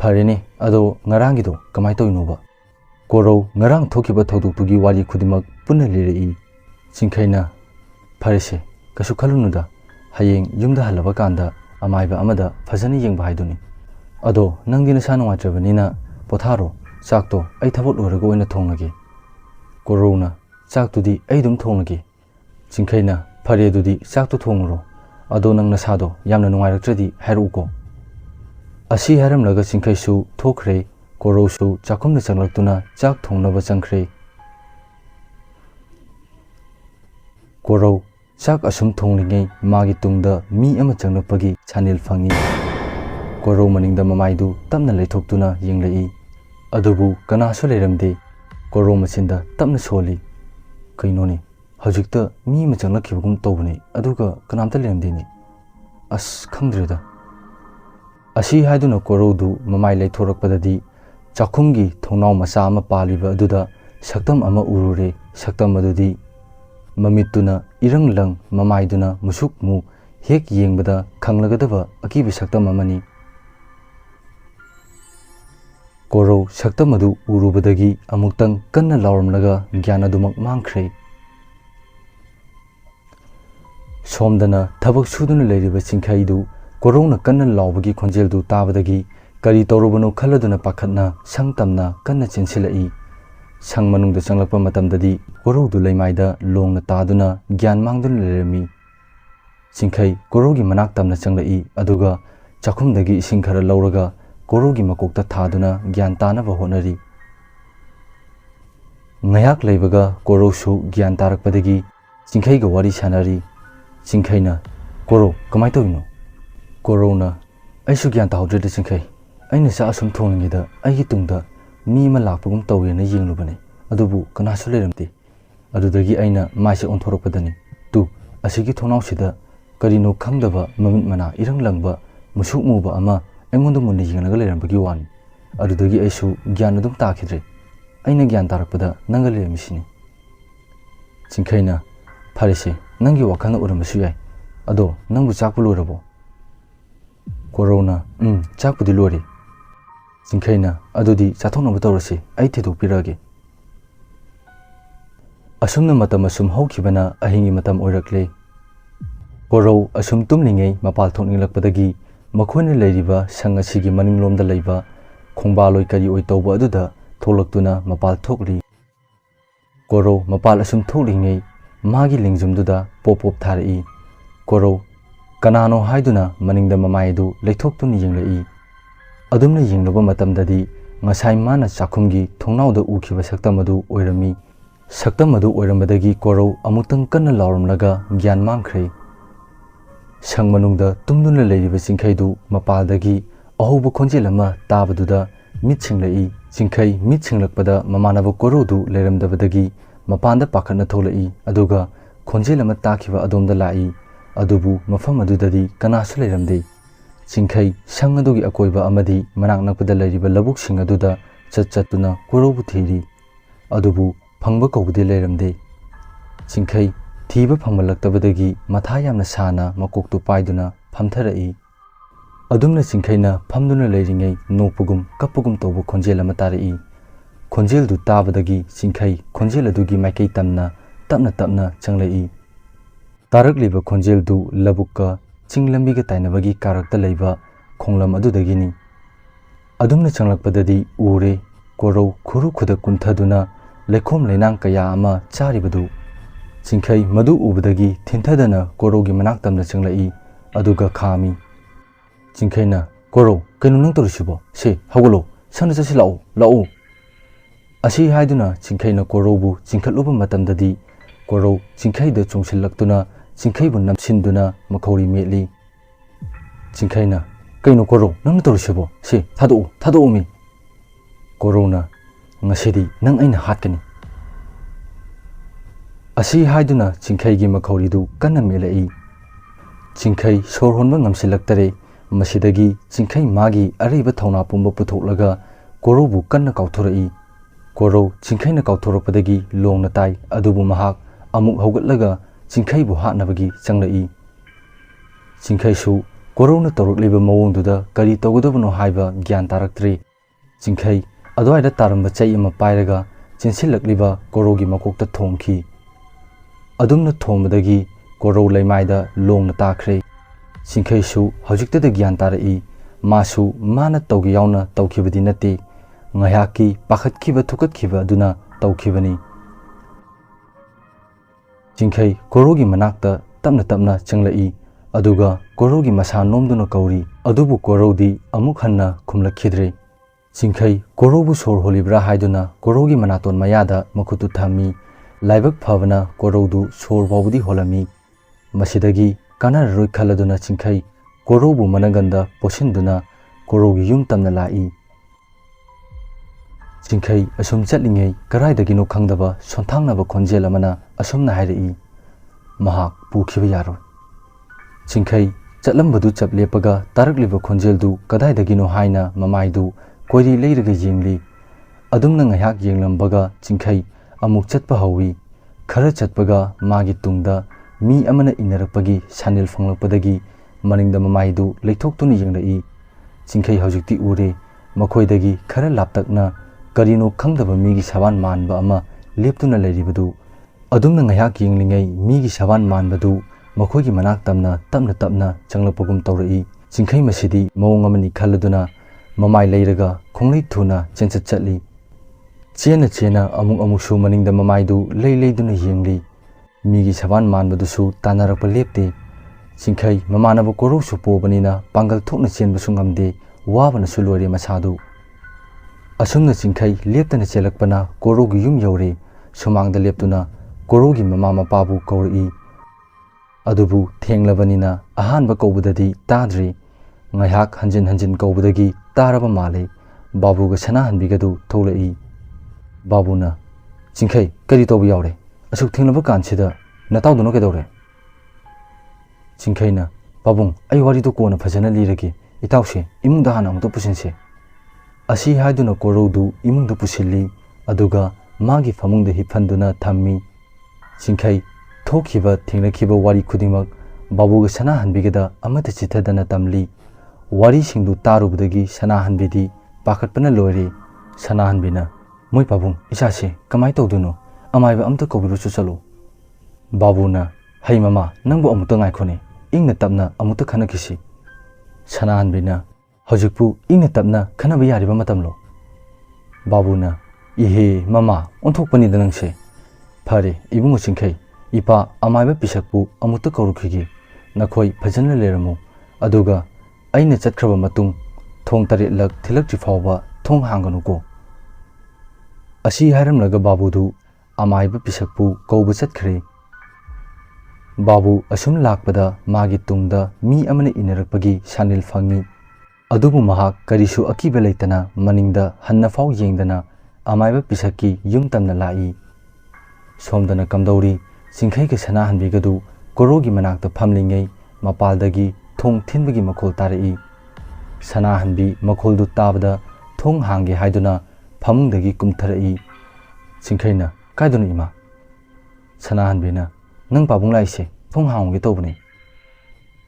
pharene ado ngarangi do kamai toinoba koro ngarang thokiba thoduk tugi wali khudimak punna lirei chingkhaina pharese kasu khalunuda hayeng yumda halaba kanda amaiba amada phajani yengba haiduni ado nangdina sa nungai trabanina potharo chakto ai thabot lorago oina thonglage corona chaktudi ai dum thonglage chingkhaina phare dudi chakto thongro ado nang nasado yamna nungai raktradi hairuko asi haram laga chingkhai su thokre koro su chakhumna changlaktuna chak thongnaba changkhre koro chak asum thonglingai magi tungda mi ama changlapagi chanel phangi koro maningda mamaidu tamna leithoktuna yenglai adubu kanasu leiramde koro machinda tapna soli kainoni hajikta mi ma changlakibagum tawbani aduga kanamta leiramdeni as khangdreda asi haiduna koro du mamai leithorakpadadi chakhumgi thongnaw macha ama paliba aduda saktam ama urure saktam adudi mamituna iranglang mamaiduna musuk mu hek yengbada khanglagadaba akibi saktam amani koro saktam adu urubadagi amuktang kanna lauramlaga gyana dumak mangkhre somdana thabak suduna leiriba chingkhaidu korona kanna laubagi khonjeldu tabadagi kari torubano khaladuna pakhatna sangtamna kanna chensilai sang manungda changlakpa matamdadi korodu leimaida longna taduna gyan mangduna lerami chingkhai korogi manak tamna changlai aduga chakhumdagi ising khara lauraga korogi makokta thaduna gyan tanaba honari ngayak leibaga korosu gyan tarakpadagi chingkhaiga wari sanari chingkhaina koro kamai toino corona aisu gyan tahudre chingkhai aina sa asum thoningida aigi tungda mi ma lakpagum tawena yenglubane adubu kanasu leiramte adudagi aina maise onthorakpadani tu asigi thonau sida karino khangdaba mamit mana irang langba musuk muba ama engondu munni yengnaga leirambagi wani adudagi aisu gyan adum takhidre aina gyan tarakpada nanga leimisini chingkhaina pharese nangi wakhana uramasu yai ado nangbu chakpu lorabo corona chakpudi lori chingkhaina adudi chathonaba tawrasi ai thidukpirage asumna matam asum haukhibana ahingi matam oirakle koro asum tumlingei mapal thonglakpadagi makhone leiriba sanga sigi maninglomda leiba khongbaloi kari oi tawba aduda tholaktuna mapal thokri koro mapal asum thokringei magi lingjumduda popop thari koro kanano haiduna maningda mamaidu leithoktuni yenglai adumna yenglaba matamdadi ngasai mana chakhumgi thongnawda ukhiba saktamadu oirami saktamadu oirambadagi koro amutang kanna lauramlaga gyan mangkhre sang manungda tumduna leiriba chingkhaidu mapaldagi ahubu khonjel ama tabaduda mitsinglai chingkhai mitsinglakpada mamanaba korodu leiramdabadagi mapanda pakhatna tholai aduga khonjel ama takhiba adomda lai adubu mafam adudadi kanasu leiramde chingkhai sang adugi akoiba amadi manak nakpada leiriba labuk sing aduda chatchatuna korobu thiri adubu phangba kobudi leiramde chingkhai thiba phangmalaktabadagi matha yamna sana makoktu paiduna phamtharai adumna chingkhaina phamduna leiringei nopugum kapugum tawbu khonjel ama tarai khonjel du tabadagi chingkhai khonjel adugi maikai tamna tapna tapna changlai tarak liba khonjel du labukka ꯆꯤꯡ ꯂꯝꯕꯤꯒ ꯇꯥꯏꯅꯕꯒꯤ ꯀꯥꯔꯛꯇ ꯂꯩꯕ ꯈꯣꯡꯂꯝ ꯑꯗꯨꯗꯒꯤꯅꯤ꯫ ꯑꯗꯨꯝꯅ ꯆꯪꯂꯛꯄꯗꯗꯤ ꯎꯔꯦ ꯀꯣꯔꯧ ꯈꯨꯔꯨ ꯈꯨꯗ ꯀꯨꯟꯊꯗꯨꯅ ꯂꯩꯈꯣꯝ ꯂꯩꯅꯥꯡ ꯀꯌꯥ ꯑꯃ ꯆꯥꯔꯤꯕꯗꯨ꯫ ꯆꯤꯡꯈꯩ ꯃꯗꯨ ꯎꯕꯗꯒꯤ ꯊꯤꯟꯊꯗꯅ ꯀꯣꯔꯧꯒꯤ ꯃꯅꯥꯛ ꯇꯝꯅ ꯆꯪꯂꯛꯏ ꯑꯗꯨꯒ ꯈꯥꯝꯃꯤ꯫ ꯆꯤꯡꯈꯩꯅ "ꯀꯣꯔꯧ, ꯀꯩꯅꯣ ꯅꯪ ꯇꯧꯔꯤꯁꯤꯕꯣ? ꯁꯦ ꯍꯧꯒꯠꯂꯣ, ꯁꯪꯗ ꯆꯠꯁꯤ ꯂꯥꯛꯑꯣ, ꯂꯥꯛꯑꯣ"꯫ ꯑꯁꯤ ꯍꯥꯏꯗꯨꯅ ꯆꯤꯡꯈꯩꯅ ꯀꯣꯔꯧꯕꯨ ꯆꯤꯡꯈꯠꯂꯨꯕ ꯃꯇꯝꯗꯗꯤ ꯀꯣꯔꯧ ꯆꯤꯡꯈꯩꯗ ꯆꯣꯡꯁꯤꯜꯂꯛꯇꯨꯅ ꯆꯤꯡꯈꯩꯕꯨ ꯅꯝꯁꯤꯟꯗꯨꯅ ꯃꯈꯧꯔꯤ ꯃꯦꯠꯂꯤ꯫ ꯆꯤꯡꯈꯩꯅ "ꯀꯩꯅꯣ ꯀꯣꯔꯧ, ꯅꯪꯅ ꯇꯧꯔꯤꯁꯤꯕꯣ? ꯁꯦ ꯊꯥꯗꯣꯛꯎ, ꯊꯥꯗꯣꯛꯎꯃꯤ"꯫ ꯀꯣꯔꯧꯅ "ꯉꯁꯤꯗꯤ ꯅꯪ ꯑꯩꯅ ꯍꯥꯠꯀꯅꯤ"꯫ ꯑꯁꯤ ꯍꯥꯏꯗꯨꯅ ꯆꯤꯡꯈꯩꯒꯤ ꯃꯈꯧꯔꯤꯗꯨ ꯀꯟꯅ ꯃꯦꯠꯂꯛꯏ꯫ ꯆꯤꯡꯈꯩ ꯁꯣꯔ ꯍꯣꯟꯕ ꯉꯝꯁꯤꯜꯂꯛꯇꯔꯦ꯫ ꯃꯁꯤꯗꯒꯤ ꯆꯤꯡꯈꯩ ꯃꯥꯒꯤ ꯑꯔꯩꯕ ꯊꯧꯅꯥ ꯄꯨꯝꯕ ꯄꯨꯊꯣꯛꯂꯒ ꯀꯣꯔꯧꯕꯨ ꯀꯟꯅ ꯀꯥꯎꯊꯣꯔꯛꯏ꯫ ꯀꯣꯔꯧ ꯆꯤꯡꯈꯩꯅ ꯀꯥꯎꯊꯣꯔꯛꯄꯗꯒꯤ ꯂꯣꯡꯅ ꯇꯥꯏ, ꯑꯗꯨꯕꯨ ꯃꯍꯥꯛ ꯑꯃꯨꯛ ꯍꯧꯒꯠꯂꯒ ꯆꯤꯡꯈꯩꯕꯨ ꯍꯥꯠꯅꯕꯒꯤ ꯆꯪꯂꯛꯏ꯫ ꯆꯤꯡꯈꯩꯁꯨ ꯀꯣꯔꯧꯅ ꯇꯧꯔꯛꯂꯤꯕ ꯃꯑꯣꯡꯗꯨꯗ ꯀꯔꯤ ꯇꯧꯒꯗꯕꯅꯣ ꯍꯥꯏꯕ ꯒ꯭ꯌꯥꯟ ꯇꯥꯔꯛꯇ꯭ꯔꯦ꯫ ꯆꯤꯡꯈꯩ ꯑꯗꯨꯋꯥꯏꯗ ꯇꯥꯔꯝꯕ ꯆꯩ ꯑꯃ ꯄꯥꯏꯔꯒ ꯆꯦꯟꯁꯤꯜꯂꯛꯂꯤꯕ ꯀꯣꯔꯧꯒꯤ ꯃꯀꯣꯛꯇ ꯊꯣꯝꯈꯤ꯫ ꯑꯗꯨꯝꯅ ꯊꯣꯝꯕꯗꯒꯤ ꯀꯣꯔꯧ ꯂꯩꯃꯥꯏꯗ ꯂꯣꯡꯅ ꯇꯥꯈ꯭ꯔꯦ꯫ ꯆꯤꯡꯈꯩꯁꯨ ꯍꯧꯖꯤꯛꯇꯗ ꯒ꯭ꯌꯥꯟ ꯇꯥꯔꯛꯏ꯫ ꯃꯥꯁꯨ ꯃꯥꯅ ꯇꯧꯒꯦ ꯌꯥꯎꯅ ꯇꯧꯈꯤꯕꯗꯤ ꯅꯠꯇꯦ, ꯉꯥꯏꯍꯥꯛꯀꯤ ꯄꯥꯈꯠꯈꯤꯕ ꯊꯨꯀꯠꯈꯤꯕ ꯑꯗꯨꯅ ꯇꯧꯈꯤꯕꯅꯤ꯫ ꯆꯤꯡꯈꯩ ꯀꯣꯔꯧꯒꯤ ꯃꯅꯥꯛꯇ ꯇꯞꯅ ꯇꯞꯅ ꯆꯪꯂꯛꯏ ꯑꯗꯨꯒ ꯀꯣꯔꯧꯒꯤ ꯃꯁꯥ ꯅꯣꯝꯗꯨꯅ ꯀꯧꯔꯤ, ꯑꯗꯨꯕꯨ ꯀꯣꯔꯧꯗꯤ ꯑꯃꯨꯛ ꯍꯟꯅ ꯈꯨꯝꯂꯛꯈꯤꯗ꯭ꯔꯦ꯫ ꯆꯤꯡꯈꯩ ꯀꯣꯔꯧꯕꯨ ꯁꯣꯔ ꯍꯣꯜꯂꯤꯕ꯭ꯔꯥ ꯍꯥꯏꯗꯨꯅ ꯀꯣꯔꯧꯒꯤ ꯃꯅꯥꯇꯣꯟ ꯃꯌꯥꯗ ꯃꯈꯨꯠꯇꯨ ꯊꯝꯃꯤ꯫ ꯂꯥꯏꯕꯛ ꯐꯕꯅ ꯀꯣꯔꯧꯗꯨ ꯁꯣꯔ ꯐꯥꯎꯕꯗꯤ ꯍꯣꯜꯂꯝꯃꯤ꯫ ꯃꯁꯤꯗꯒꯤ ꯀꯥꯟꯅꯔꯔꯣꯏ ꯈꯜꯂꯗꯨꯅ ꯆꯤꯡꯈꯩ ꯀꯣꯔꯧꯕꯨ ꯃꯅꯪꯒꯟꯗ ꯄꯣꯠꯁꯤꯟꯗꯨꯅ ꯀꯣꯔꯧꯒꯤ ꯌꯨꯝ ꯇꯝꯅ ꯂꯥꯛꯏ꯫ ꯆꯤꯡꯈꯩ ꯑꯁꯨꯝ ꯆꯠꯂꯤꯉꯩ ꯀꯔꯥꯏꯗꯒꯤꯅꯣ ꯈꯪꯗꯕ ꯁꯣꯟꯊꯥꯡꯅꯕ ꯈꯣꯟꯖꯦꯜ ꯑꯃꯅ ꯑꯁꯨꯝꯅ ꯍꯥꯏꯔꯛꯏ, "ꯃꯍꯥꯛ ꯄꯨꯈꯤꯕ ꯌꯥꯔꯣꯏ"꯫ ꯆꯤꯡꯈꯩ ꯆꯠꯂꯝꯕꯗꯨ ꯆꯞ ꯂꯦꯞꯄꯒ ꯇꯥꯔꯛꯂꯤꯕ ꯈꯣꯟꯖꯦꯜꯗꯨ ꯀꯗꯥꯏꯗꯒꯤꯅꯣ ꯍꯥꯏꯅ ꯃꯃꯥꯏꯗꯨ ꯀꯣꯏꯔꯤ ꯂꯩꯔꯒ ꯌꯦꯡꯂꯤ꯫ ꯑꯗꯨꯝꯅ ꯉꯥꯏꯍꯥꯛ ꯌꯦꯡꯂꯝꯕꯒ ꯆꯤꯡꯈꯩ ꯑꯃꯨꯛ ꯆꯠꯄ ꯍꯧꯏ꯫ ꯈꯔ ꯆꯠꯄꯒ ꯃꯥꯒꯤ ꯇꯨꯡꯗ ꯃꯤ ꯑꯃꯅ ꯏꯟꯅꯔꯛꯄꯒꯤ ꯁꯥꯅꯤꯜ ꯐꯪꯂꯛꯄꯗꯒꯤ ꯃꯅꯤꯡꯗ ꯃꯃꯥꯏꯗꯨ ꯂꯩꯊꯣꯛꯇꯨꯅ ꯌꯦꯡꯂꯛꯏ꯫ ꯆꯤꯡꯈꯩ ꯍꯧꯖꯤꯛꯇꯤ ꯎꯔꯦ, ꯃꯈꯣꯏꯗꯒꯤ ꯈꯔ ꯂꯥꯞꯇꯛꯅ ꯀꯔꯤꯅꯣ ꯈꯪꯗꯕ ꯃꯤꯒꯤ ꯁꯕꯥꯟ ꯃꯥꯟꯕ ꯑꯃ ꯂꯦꯞꯇꯨꯅ ꯂꯩꯔꯤꯕꯗꯨ꯫ ꯑꯗꯨꯝꯅ ꯉꯥꯏꯍꯥꯛ ꯌꯦꯡꯂꯤꯉꯩ ꯃꯤꯒꯤ ꯁꯕꯥꯟ ꯃꯥꯟꯕꯗꯨ ꯃꯈꯣꯏꯒꯤ ꯃꯅꯥꯛ ꯇꯝꯅ ꯇꯞꯅ ꯇꯞꯅ ꯆꯪꯂꯛꯄꯒꯨꯝ ꯇꯧꯔꯛꯏ꯫ ꯆꯤꯡꯈꯩ ꯃꯁꯤꯗꯤ ꯃꯑꯣꯡ ꯑꯃꯅꯤ ꯈꯜꯂꯗꯨꯅ ꯃꯃꯥꯏ ꯂꯩꯔꯒ ꯈꯣꯡꯂꯩ ꯊꯨꯅ ꯆꯦꯟꯆꯠ ꯆꯠꯂꯤ꯫ ꯆꯦꯟꯅ ꯆꯦꯟꯅ ꯑꯃꯨꯛꯁꯨ ꯃꯅꯤꯡꯗ ꯃꯃꯥꯏꯗꯨ ꯂꯩ ꯂꯩꯗꯨꯅ ꯌꯦꯡꯂꯤ꯫ ꯃꯤꯒꯤ ꯁꯕꯥꯟ ꯃꯥꯟꯕꯗꯨꯁꯨ ꯇꯥꯟꯅꯔꯛꯄ ꯂꯦꯞꯇꯦ꯫ ꯆꯤꯡꯈꯩ ꯃꯃꯥꯟꯅꯕ ꯀꯣꯔꯧꯁꯨ ꯄꯣꯕꯅꯤꯅ ꯄꯥꯡꯒꯜ ꯊꯣꯛꯅ ꯆꯦꯟꯕꯁꯨ ꯉꯝꯗꯦ, ꯋꯥꯕꯅꯁꯨ ꯂꯣꯏꯔꯦ ꯃꯁꯥꯗꯨ꯫ ꯑꯁꯨꯝꯅ ꯆꯤꯡꯈꯩ ꯂꯦꯞꯇꯅ ꯆꯦꯜꯂꯛꯄꯅ ꯀꯣꯔꯧꯒꯤ ꯌꯨꯝ ꯌꯧꯔꯦ꯫ ꯁꯨꯃꯥꯡꯗ ꯂꯦꯞꯇꯨꯅ ꯀꯣꯔꯧꯒꯤ ꯃꯃꯥ ꯃꯄꯥꯕꯨ ꯀꯧꯔꯛꯏ꯫ ꯑꯗꯨꯕꯨ ꯊꯦꯡꯂꯕꯅꯤꯅ ꯑꯍꯥꯟꯕ ꯀꯧꯕꯗꯗꯤ ꯇꯥꯗ꯭ꯔꯦ꯫ ꯉꯥꯏꯍꯥꯛ ꯍꯟꯖꯤꯟ ꯍꯟꯖꯤꯟ ꯀꯧꯕꯗꯒꯤ ꯇꯥꯔꯕ ꯃꯥꯜꯂꯦ꯫ ꯕꯥꯕꯨꯒ ꯁꯅꯥꯍꯟꯕꯤꯒꯗꯨ ꯊꯣꯛꯂꯛꯏ꯫ ꯕꯥꯕꯨꯅ "ꯆꯤꯡꯈꯩ, ꯀꯔꯤ ꯇꯧꯕ ꯌꯥꯎꯔꯦ? ꯑꯁꯨꯛ ꯊꯦꯡꯂꯕ ꯀꯥꯟꯁꯤꯗ ꯅꯇꯥꯎꯗꯨꯅ ꯀꯩꯗꯧꯔꯦ?" ꯆꯤꯡꯈꯩꯅ "ꯄꯥꯕꯨꯡ, ꯑꯩ ꯋꯥꯔꯤꯗꯨ ꯀꯣꯟꯅ ꯐꯖꯅ ꯂꯤꯔꯒꯦ, ꯏꯇꯥꯎꯁꯦ ꯏꯃꯨꯡꯗ ꯍꯥꯟꯅ ꯑꯃꯨꯛꯇ ꯄꯨꯁꯤꯟꯁꯦ"꯫ ꯑꯁꯤ ꯍꯥꯏꯗꯨꯅ ꯀꯣꯔꯧꯗꯨ ꯏꯃꯨꯡꯗ ꯄꯨꯁꯤꯜꯂꯤ ꯑꯗꯨꯒ ꯃꯥꯒꯤ ꯐꯃꯨꯡꯗ ꯍꯤꯞꯍꯟꯗꯨꯅ ꯊꯝꯃꯤ꯫ ꯆꯤꯡꯈꯩ ꯊꯣꯛꯈꯤꯕ ꯊꯦꯡꯅꯈꯤꯕ ꯋꯥꯔꯤ ꯈꯨꯗꯤꯡꯃꯛ ꯕꯥꯕꯨꯒ ꯁꯅꯥꯍꯟꯕꯤꯒꯗ ꯑꯃꯠꯇ ꯆꯤꯠꯊꯗꯅ ꯇꯝꯂꯤ꯫ ꯋꯥꯔꯤꯁꯤꯡꯗꯨ ꯇꯥꯔꯨꯕꯗꯒꯤ ꯁꯅꯥꯍꯟꯕꯤꯗꯤ ꯄꯥꯈꯠꯄꯅ ꯂꯣꯏꯔꯦ꯫ ꯁꯅꯥꯍꯟꯕꯤꯅ "ꯃꯣꯏ ꯄꯥꯕꯨꯡ, ꯏꯆꯥꯁꯦ ꯀꯃꯥꯏ ꯇꯧꯗꯣꯏꯅꯣ? ꯑꯃꯥꯏꯕ ꯑꯝꯇ ꯀꯧꯕꯤꯔꯨꯆꯣ ꯆꯠꯂꯨ"꯫ ꯕꯥꯕꯨꯅ "ꯍꯩ ꯃꯃꯥ, ꯅꯪꯕꯨ ꯑꯃꯨꯛꯇ ꯉꯥꯏꯈꯣꯅꯦ, ꯏꯪꯅ ꯇꯞꯅ ꯑꯃꯨꯛꯇ ꯈꯟꯅꯈꯤꯁꯤ"꯫ ꯁꯅꯥꯍꯟꯕꯤꯅ "ꯍꯧꯖꯤꯛꯄꯨ ꯏꯪꯅ ꯇꯞꯅ ꯈꯟꯅꯕ ꯌꯥꯔꯤꯕ ꯃꯇꯝꯂꯣ"꯫ ꯕꯥꯕꯨꯅ "ꯏꯍꯦ ꯃꯃꯥ, ꯑꯣꯟꯊꯣꯛꯄꯅꯤꯗ ꯅꯪꯁꯦ! ꯐꯔꯦ ꯏꯕꯨꯡꯉꯣ ꯆꯤꯡꯈꯩ, ꯏꯄꯥ ꯑꯃꯥꯏꯕ ꯄꯤꯁꯛꯄꯨ ꯑꯃꯨꯛꯇ ꯀꯧꯔꯨꯈꯤꯒꯦ, ꯅꯈꯣꯏ ꯐꯖꯅ ꯂꯩꯔꯝꯃꯨ, ꯑꯗꯨꯒ ꯑꯩꯅ ꯆꯠꯈ꯭ꯔꯕ ꯃꯇꯨꯡ ꯊꯣꯡ 7ꯂꯛ ꯊꯤꯜꯂꯛꯇ꯭ꯔꯤ ꯐꯥꯎꯕ ꯊꯣꯡ ꯍꯥꯡꯒꯅꯨꯀꯣ"꯫ ꯑꯁꯤ ꯍꯥꯏꯔꯝꯂꯒ ꯕꯥꯕꯨꯗꯨ ꯑꯃꯥꯏꯕ ꯄꯤꯁꯛꯄꯨ ꯀꯧꯕ ꯆꯠꯈ꯭ꯔꯦ꯫ ꯕꯥꯕꯨ ꯑꯁꯨꯝ ꯂꯥꯛꯄꯗ ꯃꯥꯒꯤ ꯇꯨꯡꯗ ꯃꯤ ꯑꯃꯅ ꯏꯟꯅꯔꯛꯄꯒꯤ ꯁꯥꯅꯤꯜ ꯐꯪꯏ꯫ ꯑꯗꯨꯕꯨ ꯃꯍꯥꯛ ꯀꯔꯤꯁꯨ ꯑꯀꯤꯕ ꯂꯩꯇꯅ ꯃꯅꯤꯡꯗ ꯍꯟꯅꯐꯥꯎ ꯌꯦꯡꯗꯅ ꯑꯃꯥꯏꯕ ꯄꯤꯁꯛꯀꯤ ꯌꯨꯝ ꯇꯝꯅ ꯂꯥꯛꯏ꯫ ꯁꯣꯝꯗꯅ ꯀꯝꯗꯧꯔꯤ? ꯆꯤꯡꯈꯩꯒ ꯁꯅꯥꯍꯟꯕꯤꯒꯗꯨ ꯀꯣꯔꯧꯒꯤ ꯃꯅꯥꯛꯇ ꯐꯝꯂꯤꯉꯩ ꯃꯄꯥꯜꯗꯒꯤ ꯊꯣꯡ ꯊꯤꯟꯕꯒꯤ ꯃꯈꯣꯜ ꯇꯥꯔꯛꯏ꯫ ꯁꯅꯥꯍꯟꯕꯤ ꯃꯈꯣꯜꯗꯨ ꯇꯥꯕꯗ ꯊꯣꯡ ꯍꯥꯡꯒꯦ ꯍꯥꯏꯗꯨꯅ ꯐꯃꯨꯡꯗꯒꯤ ꯀꯨꯝꯊꯔꯛꯏ꯫ ꯆꯤꯡꯈꯩꯅ "ꯀꯥꯏꯗꯅꯣ ꯏꯃꯥ"꯫ ꯁꯅꯥꯍꯟꯕꯤꯅ "ꯅꯪ ꯄꯥꯕꯨꯡ ꯂꯥꯛꯏꯁꯦ, ꯊꯣꯡ ꯍꯥꯡꯉꯨꯒꯦ ꯇꯧꯕꯅꯦ"꯫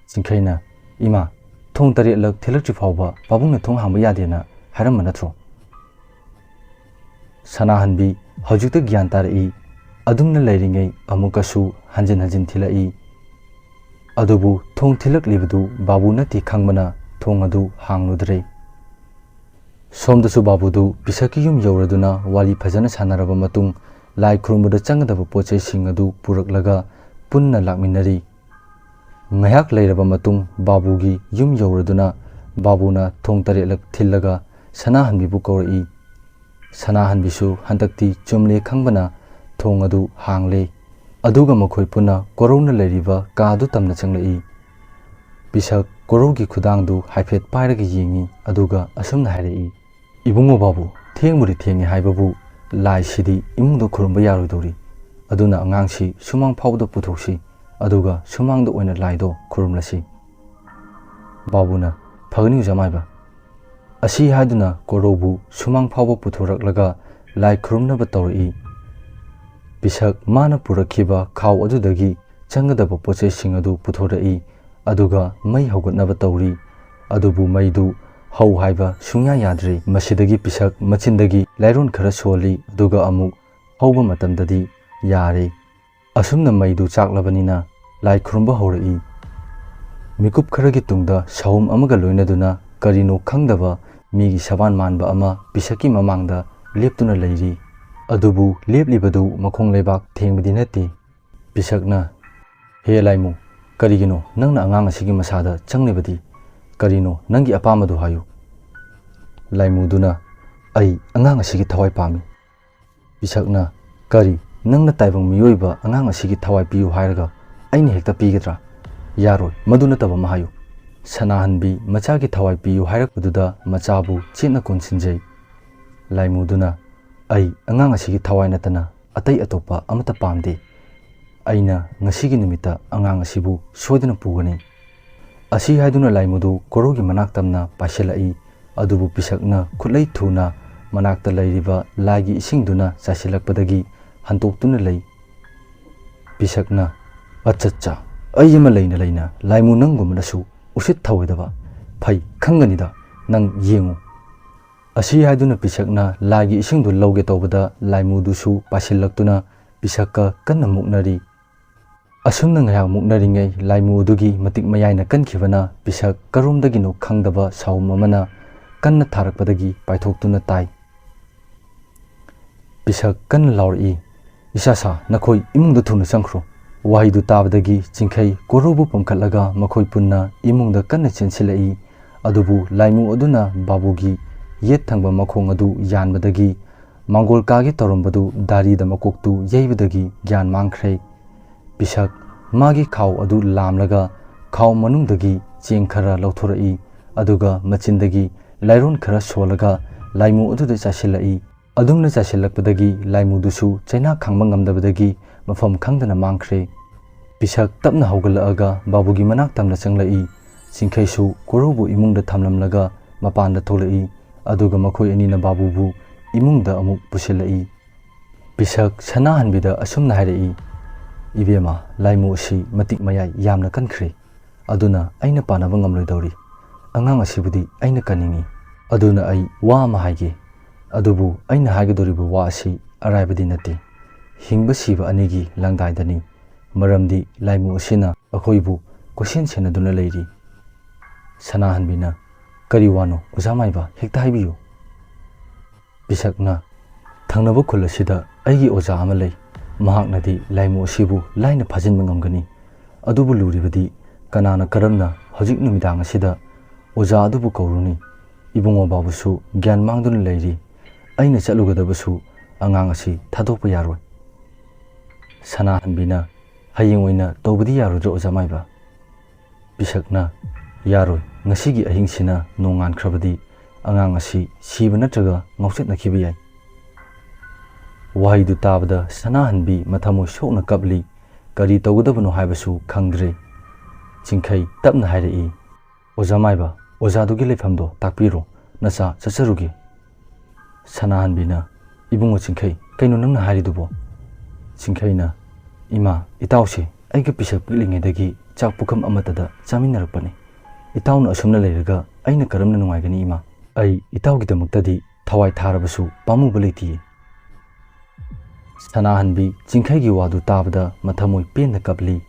ꯆꯤꯡꯈꯩꯅ "ꯏꯃꯥ, ꯊꯣꯡ 8ꯂꯛ ꯊꯤꯜꯂꯛꯇ꯭ꯔꯤ ꯐꯥꯎꯕ ꯄꯥꯕꯨꯡꯅ ꯊꯣꯡ ꯍꯥꯡꯕ ꯌꯥꯗꯦꯅ ꯍꯥꯏꯔꯝꯕ ꯅꯠꯇ꯭ꯔꯣ"꯫ ꯁꯅꯥꯍꯟꯕꯤ ꯍꯧꯖꯤꯛꯇ ꯒ꯭ꯌꯥꯟ ꯇꯥꯔꯛꯏ꯫ ꯑꯗꯨꯝꯅ ꯂꯩꯔꯤꯉꯩ ꯑꯃꯨꯛꯀꯁꯨ ꯍꯟꯖꯤꯟ ꯍꯟꯖꯤꯟ ꯊꯤꯜꯂꯛꯏ꯫ ꯑꯗꯨꯕꯨ ꯊꯣꯡ ꯊꯤꯜꯂꯛꯂꯤꯕꯗꯨ ꯕꯥꯕꯨ ꯅꯠꯇꯦ ꯈꯪꯕꯅ ꯊꯣꯡ ꯑꯗꯨ ꯍꯥꯡꯂꯨꯗ꯭ꯔꯦ꯫ ꯁꯣꯝꯗꯁꯨ ꯕꯥꯕꯨꯗꯨ ꯄꯤꯁꯛꯀꯤ ꯌꯨꯝ ꯌꯧꯔꯗꯨꯅ ꯋꯥꯔꯤ ꯐꯖꯅ ꯁꯥꯟꯅꯔꯕ ꯃꯇꯨꯡ ꯂꯥꯏ ꯈꯨꯔꯨꯝꯕꯗ ꯆꯪꯒꯗꯕ ꯄꯣꯠꯆꯩꯁꯤꯡ ꯑꯗꯨ ꯄꯨꯔꯛꯂꯒ ꯄꯨꯟꯅ ꯂꯥꯛꯃꯤꯟꯅꯔꯤ꯫ ꯉꯥꯏꯍꯥꯛ ꯂꯩꯔꯕ ꯃꯇꯨꯡ ꯕꯥꯕꯨꯒꯤ ꯌꯨꯝ ꯌꯧꯔꯗꯨꯅ ꯕꯥꯕꯨꯅ ꯊꯣꯡ ꯇꯔꯦꯠꯂꯛ ꯊꯤꯜꯂꯒ ꯁꯅꯥꯍꯟꯕꯤꯕꯨ ꯀꯧꯔꯛꯏ꯫ ꯁꯅꯥꯍꯟꯕꯤꯁꯨ ꯍꯟꯗꯛꯇꯤ ꯆꯨꯝꯂꯦ ꯈꯪꯕꯅ ꯊꯣꯡ ꯑꯗꯨ ꯍꯥꯡꯂꯦ꯫ ꯑꯗꯨꯒ ꯃꯈꯣꯏ ꯄꯨꯟꯅ ꯀꯣꯔꯧꯅ ꯂꯩꯔꯤꯕ ꯀꯥꯗꯨ ꯇꯝꯅ ꯆꯪꯂꯛꯏ꯫ ꯄꯤꯁꯛ ꯀꯣꯔꯧꯒꯤ ꯈꯨꯗꯥꯡꯗꯨ ꯍꯥꯏꯐꯦꯠ ꯄꯥꯏꯔꯒ ꯌꯦꯡꯏ ꯑꯗꯨꯒ ꯑꯁꯨꯝꯅ ꯍꯥꯏꯔꯛꯏ, "ꯏꯕꯨꯡꯉꯣ ꯕꯥꯕꯨ, ꯊꯦꯡꯕꯨꯗꯤ ꯊꯦꯡꯉꯦ ꯍꯥꯏꯕꯕꯨ ꯂꯥꯏꯁꯤꯗꯤ ꯏꯃꯨꯡꯗ ꯈꯨꯔꯨꯝꯕ ꯌꯥꯔꯣꯏꯗꯧꯔꯤ꯫ ꯑꯗꯨꯅ ꯑꯉꯥꯡꯁꯤ ꯁꯨꯃꯥꯡ ꯐꯥꯎꯕꯗ ꯄꯨꯊꯣꯛꯁꯤ ꯑꯗꯨꯒ ꯁꯨꯃꯥꯡꯗ ꯑꯣꯏꯅ ꯂꯥꯏꯗꯣ ꯈꯨꯔꯨꯝꯂꯁꯤ"꯫ ꯕꯥꯕꯨꯅ, "ꯐꯒꯅꯤ ꯑꯣꯖꯥꯃꯥꯏꯕ"꯫ ꯑꯁꯤ ꯍꯥꯏꯗꯨꯅ ꯀꯣꯔꯧꯕꯨ ꯁꯨꯃꯥꯡ ꯐꯥꯎꯕ ꯄꯨꯊꯣꯔꯛꯂꯒ ꯂꯥꯏ ꯈꯨꯔꯨꯝꯅꯕ ꯇꯧꯔꯛꯏ꯫ ꯄꯤꯁꯛ ꯃꯥꯅ ꯄꯨꯔꯛꯈꯤꯕ ꯈꯥꯎ ꯑꯗꯨꯗꯒꯤ ꯆꯪꯒꯗꯕ ꯄꯣꯠꯆꯩꯁꯤꯡ ꯑꯗꯨ ꯄꯨꯊꯣꯔꯛꯏ ꯑꯗꯨꯒ ꯃꯩ ꯍꯧꯒꯠꯅꯕ ꯇꯧꯔꯤ꯫ ꯑꯗꯨꯕꯨ ꯃꯩꯗꯨ ꯍꯧ ꯍꯥꯏꯕ ꯁꯨꯡꯌꯥ ꯌꯥꯗ꯭ꯔꯦ꯫ ꯃꯁꯤꯗꯒꯤ ꯄꯤꯁꯛ ꯃꯆꯤꯟꯗꯒꯤ ꯂꯥꯏꯔꯣꯟ ꯈꯔ ꯁꯣꯜꯂꯤ ꯑꯗꯨꯒ ꯑꯃꯨꯛ ꯍꯧꯕ ꯃꯇꯝꯗꯗꯤ ꯌꯥꯔꯦ꯫ ꯑꯁꯨꯝꯅ ꯃꯩꯗꯨ ꯆꯥꯛꯂꯕꯅꯤꯅ ꯂꯥꯏ ꯈꯨꯔꯨꯝꯕ ꯍꯧꯔꯛꯏ꯫ ꯃꯤꯀꯨꯞ ꯈꯔꯒꯤ ꯇꯨꯡꯗ ꯁꯍꯨꯝ ꯑꯃꯒ ꯂꯣꯏꯅꯗꯨꯅ ꯀꯔꯤꯅꯣ ꯈꯪꯗꯕ ꯃꯤꯒꯤ ꯁꯕꯥꯟ ꯃꯥꯟꯕ ꯑꯃ ꯄꯤꯁꯛꯀꯤ ꯃꯃꯥꯡꯗ ꯂꯦꯞꯇꯨꯅ ꯂꯩꯔꯤ꯫ ꯑꯗꯨꯕꯨ ꯂꯦꯞꯂꯤꯕꯗꯨ ꯃꯈꯣꯡ ꯂꯩꯕꯥꯛ ꯊꯦꯡꯕꯗꯤ ꯅꯠꯇꯦ꯫ ꯄꯤꯁꯛꯅ, "ꯍꯦ ꯂꯥꯏꯃꯨ, ꯀꯔꯤꯒꯤꯅꯣ ꯅꯪꯅ ꯑꯉꯥꯡ ꯑꯁꯤꯒꯤ ꯃꯁꯥꯗ ꯆꯪꯂꯤꯕꯗꯤ? ꯀꯔꯤꯅꯣ ꯅꯪꯒꯤ ꯑꯄꯥꯝꯕꯗꯨ ꯍꯥꯏꯌꯨ"꯫ ꯂꯥꯏꯃꯨꯗꯨꯅ, "ꯑꯩ ꯑꯉꯥꯡ ꯑꯁꯤꯒꯤ ꯊꯋꯥꯏ ꯄꯥꯝꯃꯤ"꯫ ꯄꯤꯁꯛꯅ, "ꯀꯔꯤ, ꯅꯪꯅ ꯇꯥꯏꯕꯪ ꯃꯤꯑꯣꯏꯕ ꯑꯉꯥꯡ ꯑꯁꯤꯒꯤ ꯊꯋꯥꯏ ꯄꯤꯌꯨ ꯍꯥꯏꯔꯒ ꯑꯩꯅ ꯍꯦꯛꯇ ꯄꯤꯒꯗ꯭ꯔꯥ? ꯌꯥꯔꯣꯏ, ꯃꯗꯨ ꯅꯠꯇꯕ ꯑꯃ ꯍꯥꯏꯌꯨ"꯫ ꯁꯅꯥꯍꯟꯕꯤ ꯃꯆꯥꯒꯤ ꯊꯋꯥꯏ ꯄꯤꯌꯨ ꯍꯥꯏꯔꯛꯄꯗꯨꯗ ꯃꯆꯥꯕꯨ ꯆꯦꯠꯅ ꯀꯣꯟꯁꯤꯟꯖꯩ꯫ ꯂꯥꯏꯃꯨꯗꯨꯅ, "ꯑꯩ ꯑꯉꯥꯡ ꯑꯁꯤꯒꯤ ꯊꯋꯥꯏ ꯅꯠꯇꯅ ꯑꯇꯩ ꯑꯇꯣꯞꯄ ꯑꯃꯠꯇ ꯄꯥꯝꯗꯦ꯫ ꯑꯩꯅ ꯉꯁꯤꯒꯤ ꯅꯨꯃꯤꯠꯇ ꯑꯉꯥꯡ ꯑꯁꯤꯕꯨ ꯁꯣꯏꯗꯅ ꯄꯨꯒꯅꯤ"꯫ ꯑꯁꯤ ꯍꯥꯏꯗꯨꯅ ꯂꯥꯏꯃꯨꯗꯨ ꯀꯣꯔꯧꯒꯤ ꯃꯅꯥꯛ ꯇꯝꯅ ꯄꯥꯏꯁꯤꯜꯂꯛꯏ꯫ ꯑꯗꯨꯕꯨ ꯄꯤꯁꯛꯅ ꯈꯨꯠꯂꯩ ꯊꯨꯅ ꯃꯅꯥꯛꯇ ꯂꯩꯔꯤꯕ ꯂꯥꯏꯒꯤ ꯏꯁꯤꯡꯗꯨꯅ ꯆꯥꯏꯁꯤꯜꯂꯛꯄꯗꯒꯤ ꯍꯟꯇꯣꯛꯇꯨꯅ ꯂꯩ꯫ ꯄꯤꯁꯛꯅ, "ꯑꯆꯠꯆꯥ, ꯑꯩ ꯑꯃ ꯂꯩꯅ ꯂꯩꯅ ꯂꯥꯏꯃꯨ ꯅꯪꯒꯨꯝꯕꯅꯁꯨ ꯎꯁꯤꯠ ꯊꯑꯣꯏꯗꯕ, ꯐꯩ ꯈꯪꯒꯅꯤꯗ, ꯅꯪ ꯌꯦꯡꯉꯨ"꯫ ꯑꯁꯤ ꯍꯥꯏꯗꯨꯅ ꯄꯤꯁꯛꯅ ꯂꯥꯏꯒꯤ ꯏꯁꯤꯡꯗꯨ ꯂꯧꯒꯦ ꯇꯧꯕꯗ ꯂꯥꯏꯃꯨꯗꯨꯁꯨ ꯄꯥꯏꯁꯤꯜꯂꯛꯇꯨꯅ ꯄꯤꯁꯛꯀ ꯀꯟꯅ ꯃꯨꯛꯅꯔꯤ꯫ ꯑꯁꯨꯝꯅ ꯉꯥꯏꯍꯥꯛ ꯃꯨꯛꯅꯔꯤꯉꯩ ꯂꯥꯏꯃꯨ ꯑꯗꯨꯒꯤ ꯃꯇꯤꯛ ꯃꯌꯥꯏꯅ ꯀꯟꯈꯤꯕꯅ ꯄꯤꯁꯛ ꯀꯔꯣꯝꯗꯒꯤꯅꯣ ꯈꯪꯗꯕ ꯁꯍꯨꯝ ꯑꯃꯅ ꯀꯟꯅ ꯊꯥꯔꯛꯄꯗꯒꯤ ꯄꯥꯏꯊꯣꯛꯇꯨꯅ ꯇꯥꯏ꯫ ꯄꯤꯁꯛ ꯀꯟꯅ ꯂꯥꯎꯔꯛꯏ, "ꯏꯆꯥꯁꯥ, ꯅꯈꯣꯏ ꯏꯃꯨꯡꯗ ꯊꯨꯅ ꯆꯪꯈ꯭ꯔꯣ"꯫ ꯋꯥꯍꯩꯗꯨ ꯇꯥꯕꯗꯒꯤ ꯆꯤꯡꯈꯩ ꯀꯣꯔꯧꯕꯨ ꯄꯝꯈꯠꯂꯒ ꯃꯈꯣꯏ ꯄꯨꯟꯅ ꯏꯃꯨꯡꯗ ꯀꯟꯅ ꯆꯦꯟꯁꯤꯜꯂꯛꯏ꯫ ꯑꯗꯨꯕꯨ ꯂꯥꯏꯃꯨ ꯑꯗꯨꯅ ꯕꯥꯕꯨꯒꯤ ꯌꯦꯠ ꯊꯪꯕ ꯃꯈꯣꯡ ꯑꯗꯨ ꯌꯥꯟꯕꯗꯒꯤ ꯃꯥꯡꯒꯣꯜ ꯀꯥꯒꯦ ꯇꯧꯔꯝꯕꯗꯨ ꯗꯥꯔꯤꯗ ꯃꯀꯣꯛꯇꯨ ꯌꯩꯕꯗꯒꯤ ꯒ꯭ꯌꯥꯟ ꯃꯥꯡꯈ꯭ꯔꯦ꯫ ꯄꯤꯁꯛ ꯃꯥꯒꯤ ꯈꯥꯎ ꯑꯗꯨ ꯂꯥꯝꯂꯒ ꯈꯥꯎ ꯃꯅꯨꯡꯗꯒꯤ ꯆꯦꯡ ꯈꯔ ꯂꯧꯊꯣꯔꯛꯏ ꯑꯗꯨꯒ ꯃꯆꯤꯟꯗꯒꯤ ꯂꯥꯏꯔꯣꯟ ꯈꯔ ꯁꯣꯜꯂꯒ ꯂꯥꯏꯃꯨ ꯑꯗꯨꯗ ꯆꯥꯏꯁꯤꯜꯂꯛꯏ꯫ ꯑꯗꯨꯝꯅ ꯆꯥꯏꯁꯤꯜꯂꯛꯄꯗꯒꯤ ꯂꯥꯏꯃꯨꯗꯨꯁꯨ ꯆꯩꯅꯥ ꯈꯥꯡꯕ ꯉꯝꯗꯕꯗꯒꯤ ꯃꯐꯝ ꯈꯪꯗꯅ ꯃꯥꯡꯈ꯭ꯔꯦ꯫ ꯄꯤꯁꯛ ꯇꯞꯅ ꯍꯧꯒꯠꯂꯛꯑꯒ ꯕꯥꯕꯨꯒꯤ ꯃꯅꯥꯛ ꯇꯝꯅ ꯆꯪꯂꯛꯏ꯫ ꯆꯤꯡꯈꯩꯁꯨ ꯀꯣꯔꯧꯕꯨ ꯏꯃꯨꯡꯗ ꯊꯝꯂꯝꯂꯒ ꯃꯄꯥꯟꯗ ꯊꯣꯛꯂꯛꯏ ꯑꯗꯨꯒ ꯃꯈꯣꯏ ꯑꯅꯤꯅ ꯕꯥꯕꯨꯕꯨ ꯏꯃꯨꯡꯗ ꯑꯃꯨꯛ ꯄꯨꯁꯤꯜꯂꯛꯏ꯫ ꯄꯤꯁꯛ ꯁꯅꯥꯍꯟꯕꯤꯗ ꯑꯁꯨꯝꯅ ꯍꯥꯏꯔꯛꯏ, "ꯏꯕꯦꯝꯃ, ꯂꯥꯏꯃꯨ ꯑꯁꯤ ꯃꯇꯤꯛ ꯃꯌꯥꯏ ꯌꯥꯝꯅ ꯀꯟꯈ꯭ꯔꯦ꯫ ꯑꯗꯨꯅ ꯑꯩꯅ ꯄꯥꯟꯅꯕ ꯉꯝꯂꯣꯏꯗꯧꯔꯤ꯫ ꯑꯉꯥꯡ ꯑꯁꯤꯕꯨꯗꯤ ꯑꯩꯅ ꯀꯟꯅꯤꯡꯏ꯫ ꯑꯗꯨꯅ ꯑꯩ ꯋꯥ ꯑꯃ ꯍꯥꯏꯒꯦ꯫ ꯑꯗꯨꯕꯨ ꯑꯩꯅ ꯍꯥꯏꯒꯗꯧꯔꯤꯕ ꯋꯥ ꯑꯁꯤ ꯑꯔꯥꯏꯕꯗꯤ ꯅꯠꯇꯦ꯫ ꯍꯤꯡꯕ ꯁꯤꯕ ꯑꯅꯤꯒꯤ ꯂꯪꯗꯥꯏꯗꯅꯤ꯫ ꯃꯔꯝꯗꯤ ꯂꯥꯏꯃꯨ ꯑꯁꯤꯅ ꯑꯩꯈꯣꯏꯕꯨ ꯀꯣꯏꯁꯦꯟ ꯁꯦꯟꯅꯗꯨꯅ ꯂꯩꯔꯤ"꯫ ꯁꯅꯥꯍꯟꯕꯤꯅ, "ꯀꯔꯤ ꯋꯥꯅꯣ ꯑꯣꯖꯥꯃꯥꯏꯕ, ꯍꯦꯛꯇ ꯍꯥꯏꯕꯤꯌꯨ"꯫ ꯄꯤꯁꯛꯅ, "ꯊꯪꯅꯕ ꯈꯨꯜ ꯑꯁꯤꯗ ꯑꯩꯒꯤ ꯑꯣꯖꯥ ꯑꯃ ꯂꯩ꯫ ꯃꯍꯥꯛꯅꯗꯤ ꯂꯥꯏꯃꯨ ꯑꯁꯤꯕꯨ ꯂꯥꯏꯅ ꯐꯥꯖꯤꯟꯕ ꯉꯝꯒꯅꯤ꯫ ꯑꯗꯨꯕꯨ ꯂꯨꯔꯤꯕꯗꯤ ꯀꯅꯥꯅ ꯀꯔꯝꯅ ꯍꯧꯖꯤꯛ ꯅꯨꯃꯤꯗꯥꯡ ꯑꯁꯤꯗ ꯑꯣꯖꯥ ꯑꯗꯨꯕꯨ ꯀꯧꯔꯨꯅꯤ? ꯏꯕꯨꯡꯉꯣ ꯕꯥꯕꯨꯁꯨ ꯒ꯭ꯌꯥꯟ ꯃꯥꯡꯗꯨꯅ ꯂꯩꯔꯤ꯫ ꯑꯩꯅ ꯆꯠꯂꯨꯒꯗꯕꯁꯨ ꯑꯉꯥꯡ ꯑꯁꯤ ꯊꯥꯗꯣꯛꯄ ꯌꯥꯔꯣꯏ"꯫ ꯁꯅꯥꯍꯟꯕꯤꯅ, "ꯍꯌꯦꯡ ꯑꯣꯏꯅ ꯇꯧꯕꯗꯤ ꯌꯥꯔꯣꯏꯗ꯭ꯔꯣ ꯑꯣꯖꯥꯃꯥꯏꯕ"꯫ ꯄꯤꯁꯛꯅ, "ꯌꯥꯔꯣꯏ, ꯉꯁꯤꯒꯤ ꯑꯍꯤꯡꯁꯤꯅ ꯅꯣꯡꯉꯥꯟꯈ꯭ꯔꯕꯗꯤ ꯑꯉꯥꯡ ꯑꯁꯤ ꯁꯤꯕ ꯅꯠꯇ꯭ꯔꯒ ꯉꯥꯎꯆꯠꯅꯈꯤꯕ ꯌꯥꯏ"꯫ ꯋꯥꯍꯩꯗꯨ ꯇꯥꯕꯗ ꯁꯅꯥꯍꯟꯕꯤ ꯃꯊꯃꯣꯏ ꯁꯣꯛꯅ ꯀꯞꯂꯤ꯫ ꯀꯔꯤ ꯇꯧꯒꯗꯕꯅꯣ ꯍꯥꯏꯕꯁꯨ ꯈꯪꯗ꯭ꯔꯦ꯫ ꯆꯤꯡꯈꯩ ꯇꯞꯅ ꯍꯥꯏꯔꯛꯏ, "ꯑꯣꯖꯥꯃꯥꯏꯕ, ꯑꯣꯖꯥꯗꯨꯒꯤ ꯂꯩꯐꯝꯗꯣ ꯇꯥꯛꯄꯤꯔꯣ, ꯅꯆꯥ ꯆꯠꯆꯔꯨꯒꯦ"꯫ ꯁꯅꯥꯍꯟꯕꯤꯅ, "ꯏꯕꯨꯡꯉꯣ ꯆꯤꯡꯈꯩ, ꯀꯩꯅꯣ ꯅꯪꯅ ꯍꯥꯏꯔꯤꯗꯨꯕꯣ"꯫ ꯆꯤꯡꯈꯩꯅ, "ꯏꯃꯥ, ꯏꯇꯥꯎꯁꯦ ꯑꯩꯒ ꯄꯤꯁꯛ ꯄꯤꯛꯂꯤꯉꯩꯗꯒꯤ ꯆꯥꯛ ꯄꯨꯈꯝ ꯑꯃꯠꯇꯗ ꯆꯥꯃꯤꯟꯅꯔꯛꯄꯅꯤ꯫ ꯏꯇꯥꯎꯅ ꯑꯁꯨꯝꯅ ꯂꯩꯔꯒ ꯑꯩꯅ ꯀꯔꯝꯅ ꯅꯨꯡꯉꯥꯏꯒꯅꯤ ꯏꯃꯥ? ꯑꯩ ꯏꯇꯥꯎꯒꯤꯗꯃꯛꯇꯗꯤ ꯊꯋꯥꯏ ꯊꯥꯔꯕꯁꯨ ꯄꯥꯝꯃꯨꯕ ꯂꯩꯇꯤꯌꯦ"꯫ ꯁꯅꯥꯍꯟꯕꯤ ꯆꯤꯡꯈꯩꯒꯤ ꯋꯥꯗꯨ ꯇꯥꯕꯗ ꯃꯊꯃꯣꯏ ꯄꯦꯟꯅ ꯀꯞꯂꯤ꯫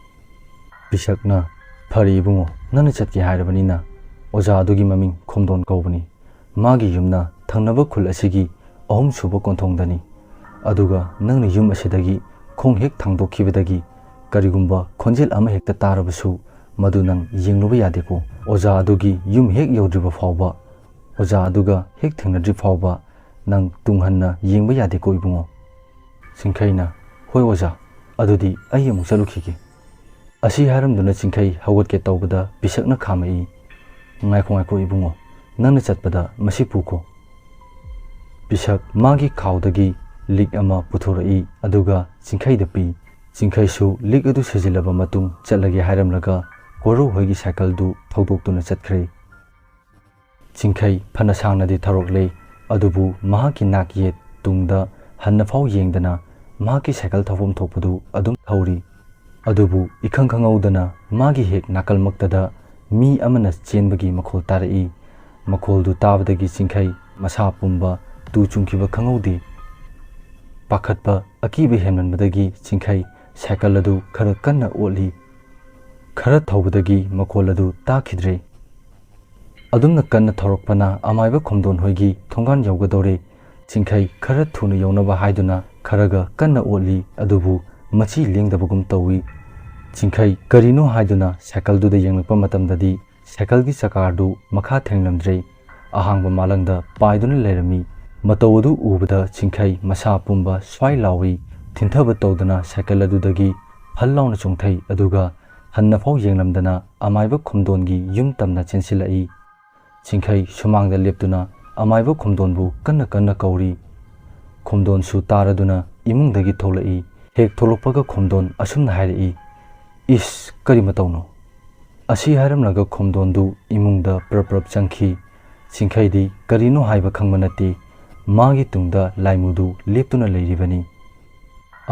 ꯄꯤꯁꯛꯅ, ꯐꯔꯦ ꯏꯕꯨꯡꯉꯣ ꯅꯪꯅ ꯆꯠꯀꯦ ꯍꯥꯏꯔꯕꯅꯤꯅ ꯑꯣꯖꯥ ꯑꯗꯨꯒꯤ ꯃꯃꯤꯡ ꯈꯣꯝꯗꯣꯟ ꯀꯧꯕꯅꯤ ꯃꯥꯒꯤ ꯌꯨꯝꯅ ꯊꯪꯅꯕ ꯈꯨꯜ ꯑꯁꯤꯒꯤ ꯑꯍꯨꯝꯁꯨꯕ ꯀꯣꯟꯊꯣꯡꯗꯅꯤ ꯑꯗꯨꯒ ꯅꯪꯅ ꯌꯨꯝ ꯑꯁꯤꯗꯒꯤ ꯈꯣꯡ ꯍꯦꯛ ꯊꯥꯡꯗꯣꯛꯈꯤꯕꯗꯒꯤ ꯀꯔꯤꯒꯨꯝꯕ ꯈꯣꯟꯖꯦꯜ ꯑꯃ ꯍꯦꯛꯇ ꯇꯥꯔꯕꯁꯨ ꯃꯗꯨ ꯅꯪ ꯌꯦꯡꯂꯨꯕ ꯌꯥꯗꯦꯀꯣ ꯑꯣꯖꯥ ꯑꯗꯨꯒꯤ ꯌꯨꯝ ꯍꯦꯛ ꯌꯧꯗ꯭ꯔꯤꯕ ꯐꯥꯎꯕ ꯑꯣꯖꯥ ꯑꯗꯨꯒ ꯍꯦꯛ ꯊꯦꯡꯅꯗ꯭ꯔꯤ ꯐꯥꯎꯕ ꯅꯪ ꯇꯨꯡꯍꯟꯅ ꯌꯦꯡꯕ ꯌꯥꯗꯦꯀꯣ ꯏꯕꯨꯡꯉꯣ ꯆꯤꯡꯈꯩꯅ ꯍꯣꯏ ꯑꯣꯖꯥ ꯑꯗꯨꯗꯤ ꯑꯩ ꯑꯃꯨꯛ ꯆꯠꯂꯨꯈꯤꯒꯦ ꯑꯁꯤ ꯍꯥꯏꯔꯝꯗꯨꯅ ꯆꯤꯡꯈꯩ ꯍꯧꯒꯠꯀꯦ ꯇꯧꯕꯗ ꯄꯤꯁꯛꯅ ꯈꯥꯝꯃꯛꯏ ꯉꯥꯏꯈꯣ ꯏꯕꯨꯡꯉꯣ ꯅꯪꯅ ꯆꯠꯄꯗ ꯃꯁꯤ ꯄꯨꯈꯣ ꯄꯤꯁꯛ ꯃꯥꯒꯤ ꯈꯥꯎꯗꯒꯤ ꯂꯤꯛ ꯑꯃ ꯄꯨꯊꯣꯔꯛꯏ ꯑꯗꯨꯒ ꯆꯤꯡꯈꯩꯗ ꯄꯤ ꯆꯤꯡꯈꯩꯁꯨ ꯂꯤꯛ ꯑꯗꯨ ꯁꯤꯖꯤꯜꯂꯕ ꯃꯇꯨꯡ ꯆꯠꯂꯒꯦ ꯍꯥꯏꯔꯝꯂꯒ ꯀꯣꯔꯧ ꯍꯣꯏꯒꯤ ꯁꯥꯏꯀꯜꯗꯨ ꯊꯧꯗꯣꯛꯇꯨꯅ ꯆꯠꯈ꯭ꯔꯦ ꯆꯤꯡꯈꯩ ꯐꯅ ꯁꯥꯡꯅꯗꯤ ꯊꯧꯔꯛꯂꯦ ꯑꯗꯨꯕꯨ ꯃꯍꯥꯛꯀꯤ ꯅꯥꯛ ꯌꯦꯠ ꯇꯨꯡꯗ ꯍꯟꯅꯐꯥꯎ ꯌꯦꯡꯗꯅ ꯃꯍꯥꯛꯀꯤ ꯁꯥꯏꯀꯜ ꯊꯧꯐꯝ ꯊꯣꯛꯄꯗꯨ ꯑꯗꯨꯝ ꯊꯧꯔꯤ ꯑꯗꯨꯕꯨ ꯏꯈꯪ ꯈꯪꯍꯧꯗꯅ ꯃꯥꯒꯤ ꯍꯦꯛ ꯅꯥꯀꯜꯃꯛꯇꯗ ꯃꯤ ꯑꯃꯅ ꯆꯦꯟꯕꯒꯤ ꯃꯈꯣꯜ ꯇꯥꯔꯛꯏ ꯃꯈꯣꯜꯗꯨ ꯇꯥꯕꯗꯒꯤ ꯆꯤꯡꯈꯩ ꯃꯁꯥ ꯄꯨꯝꯕ ꯇꯨ ꯆꯨꯡꯈꯤꯕ ꯈꯪꯍꯧꯗꯦ ꯄꯥꯈꯠꯄ ꯑꯀꯤꯕ ꯍꯦꯟꯃꯟꯕꯗꯒꯤ ꯆꯤꯡꯈꯩ ꯁꯥꯏꯀꯜ ꯑꯗꯨ ꯈꯔ ꯀꯟꯅ ꯑꯣꯠꯂꯤ ꯈꯔ ꯊꯧꯕꯗꯒꯤ ꯃꯈꯣꯜ ꯑꯗꯨ ꯇꯥꯈꯤꯗ꯭ꯔꯦ ꯑꯗꯨꯝꯅ ꯀꯟꯅ ꯊꯧꯔꯛꯄꯅ ꯑꯃꯥꯏꯕ ꯈꯣꯝꯗꯣꯟ ꯍꯣꯏꯒꯤ ꯊꯣꯡꯒꯥꯟ ꯌꯧꯒꯗꯧꯔꯦ ꯆꯤꯡꯈꯩ ꯈꯔ ꯊꯨꯅ ꯌꯧꯅꯕ ꯍꯥꯏꯗꯨꯅ ꯈꯔꯒ ꯀꯟꯅ ꯑꯣꯠꯂꯤ ꯑꯗꯨꯕꯨ ꯃꯆꯤ ꯂꯦꯡꯗꯕꯒꯨꯝ ꯇꯧꯏ ꯆꯤꯡꯈꯩ ꯀꯔꯤꯅꯣ ꯍꯥꯏꯗꯨꯅ ꯁꯥꯏꯀꯜꯗꯨꯗ ꯌꯦꯡꯂꯛꯄ ꯃꯇꯝꯗꯗꯤ ꯁꯥꯏꯀꯜꯒꯤ ꯆꯀꯥꯔꯗꯨ ꯃꯈꯥ ꯊꯦꯡꯂꯝꯗ꯭ꯔꯦ ꯑꯍꯥꯡꯕ ꯃꯥꯂꯪꯗ ꯄꯥꯏꯗꯨꯅ ꯂꯩꯔꯝꯃꯤ ꯃꯇꯧ ꯑꯗꯨ ꯎꯕꯗ ꯆꯤꯡꯈꯩ ꯃꯁꯥ ꯄꯨꯝꯕ ꯁ꯭ꯋꯥꯏ ꯂꯥꯎꯏ ꯊꯤꯟꯊꯕ ꯇꯧꯗꯅ ꯁꯥꯏꯀꯜ ꯑꯗꯨꯗꯒꯤ ꯐꯜ ꯂꯥꯎꯅ ꯆꯣꯡꯊꯩ ꯑꯗꯨꯒ ꯍꯟꯅꯐꯥꯎ ꯌꯦꯡꯂꯝꯗꯅ ꯑꯃꯥꯏꯕ ꯈꯣꯝꯗꯣꯟꯒꯤ ꯌꯨꯝ ꯇꯝꯅ ꯆꯦꯟꯁꯤꯜꯂꯛꯏ ꯆꯤꯡꯈꯩ ꯁꯨꯃꯥꯡꯗ ꯂꯦꯞꯇꯨꯅ ꯑꯃꯥꯏꯕ ꯈꯣꯝꯗꯣꯟꯕꯨ ꯀꯟꯅ ꯀꯟꯅ ꯀꯧꯔꯤ ꯈꯣꯝꯗꯣꯟꯁꯨ ꯇꯥꯔꯗꯨꯅ ꯏꯃꯨꯡꯗꯒꯤ ꯊꯣꯛꯂꯛꯏ ꯍꯦꯛ ꯊꯣꯛꯂꯛꯄꯒ ꯈꯣꯝꯗꯣꯟ ꯑꯁꯨꯝꯅ ꯍꯥꯏꯔꯛꯏ ꯏꯁ ꯀꯔꯤ ꯃꯇꯧꯅꯣ ꯑꯁꯤ ꯍꯥꯏꯔꯝꯂꯒ ꯈꯣꯝꯗꯣꯟꯗꯨ ꯏꯃꯨꯡꯗ ꯄ꯭ꯔꯞ ꯆꯪꯈꯤ ꯆꯤꯡꯈꯩꯗꯤ ꯀꯔꯤꯅꯣ ꯍꯥꯏꯕ ꯈꯪꯕ ꯅꯠꯇꯦ ꯃꯥꯒꯤ ꯇꯨꯡꯗ ꯂꯥꯏꯃꯨꯗꯨ ꯂꯦꯞꯇꯨꯅ ꯂꯩꯔꯤꯕꯅꯤ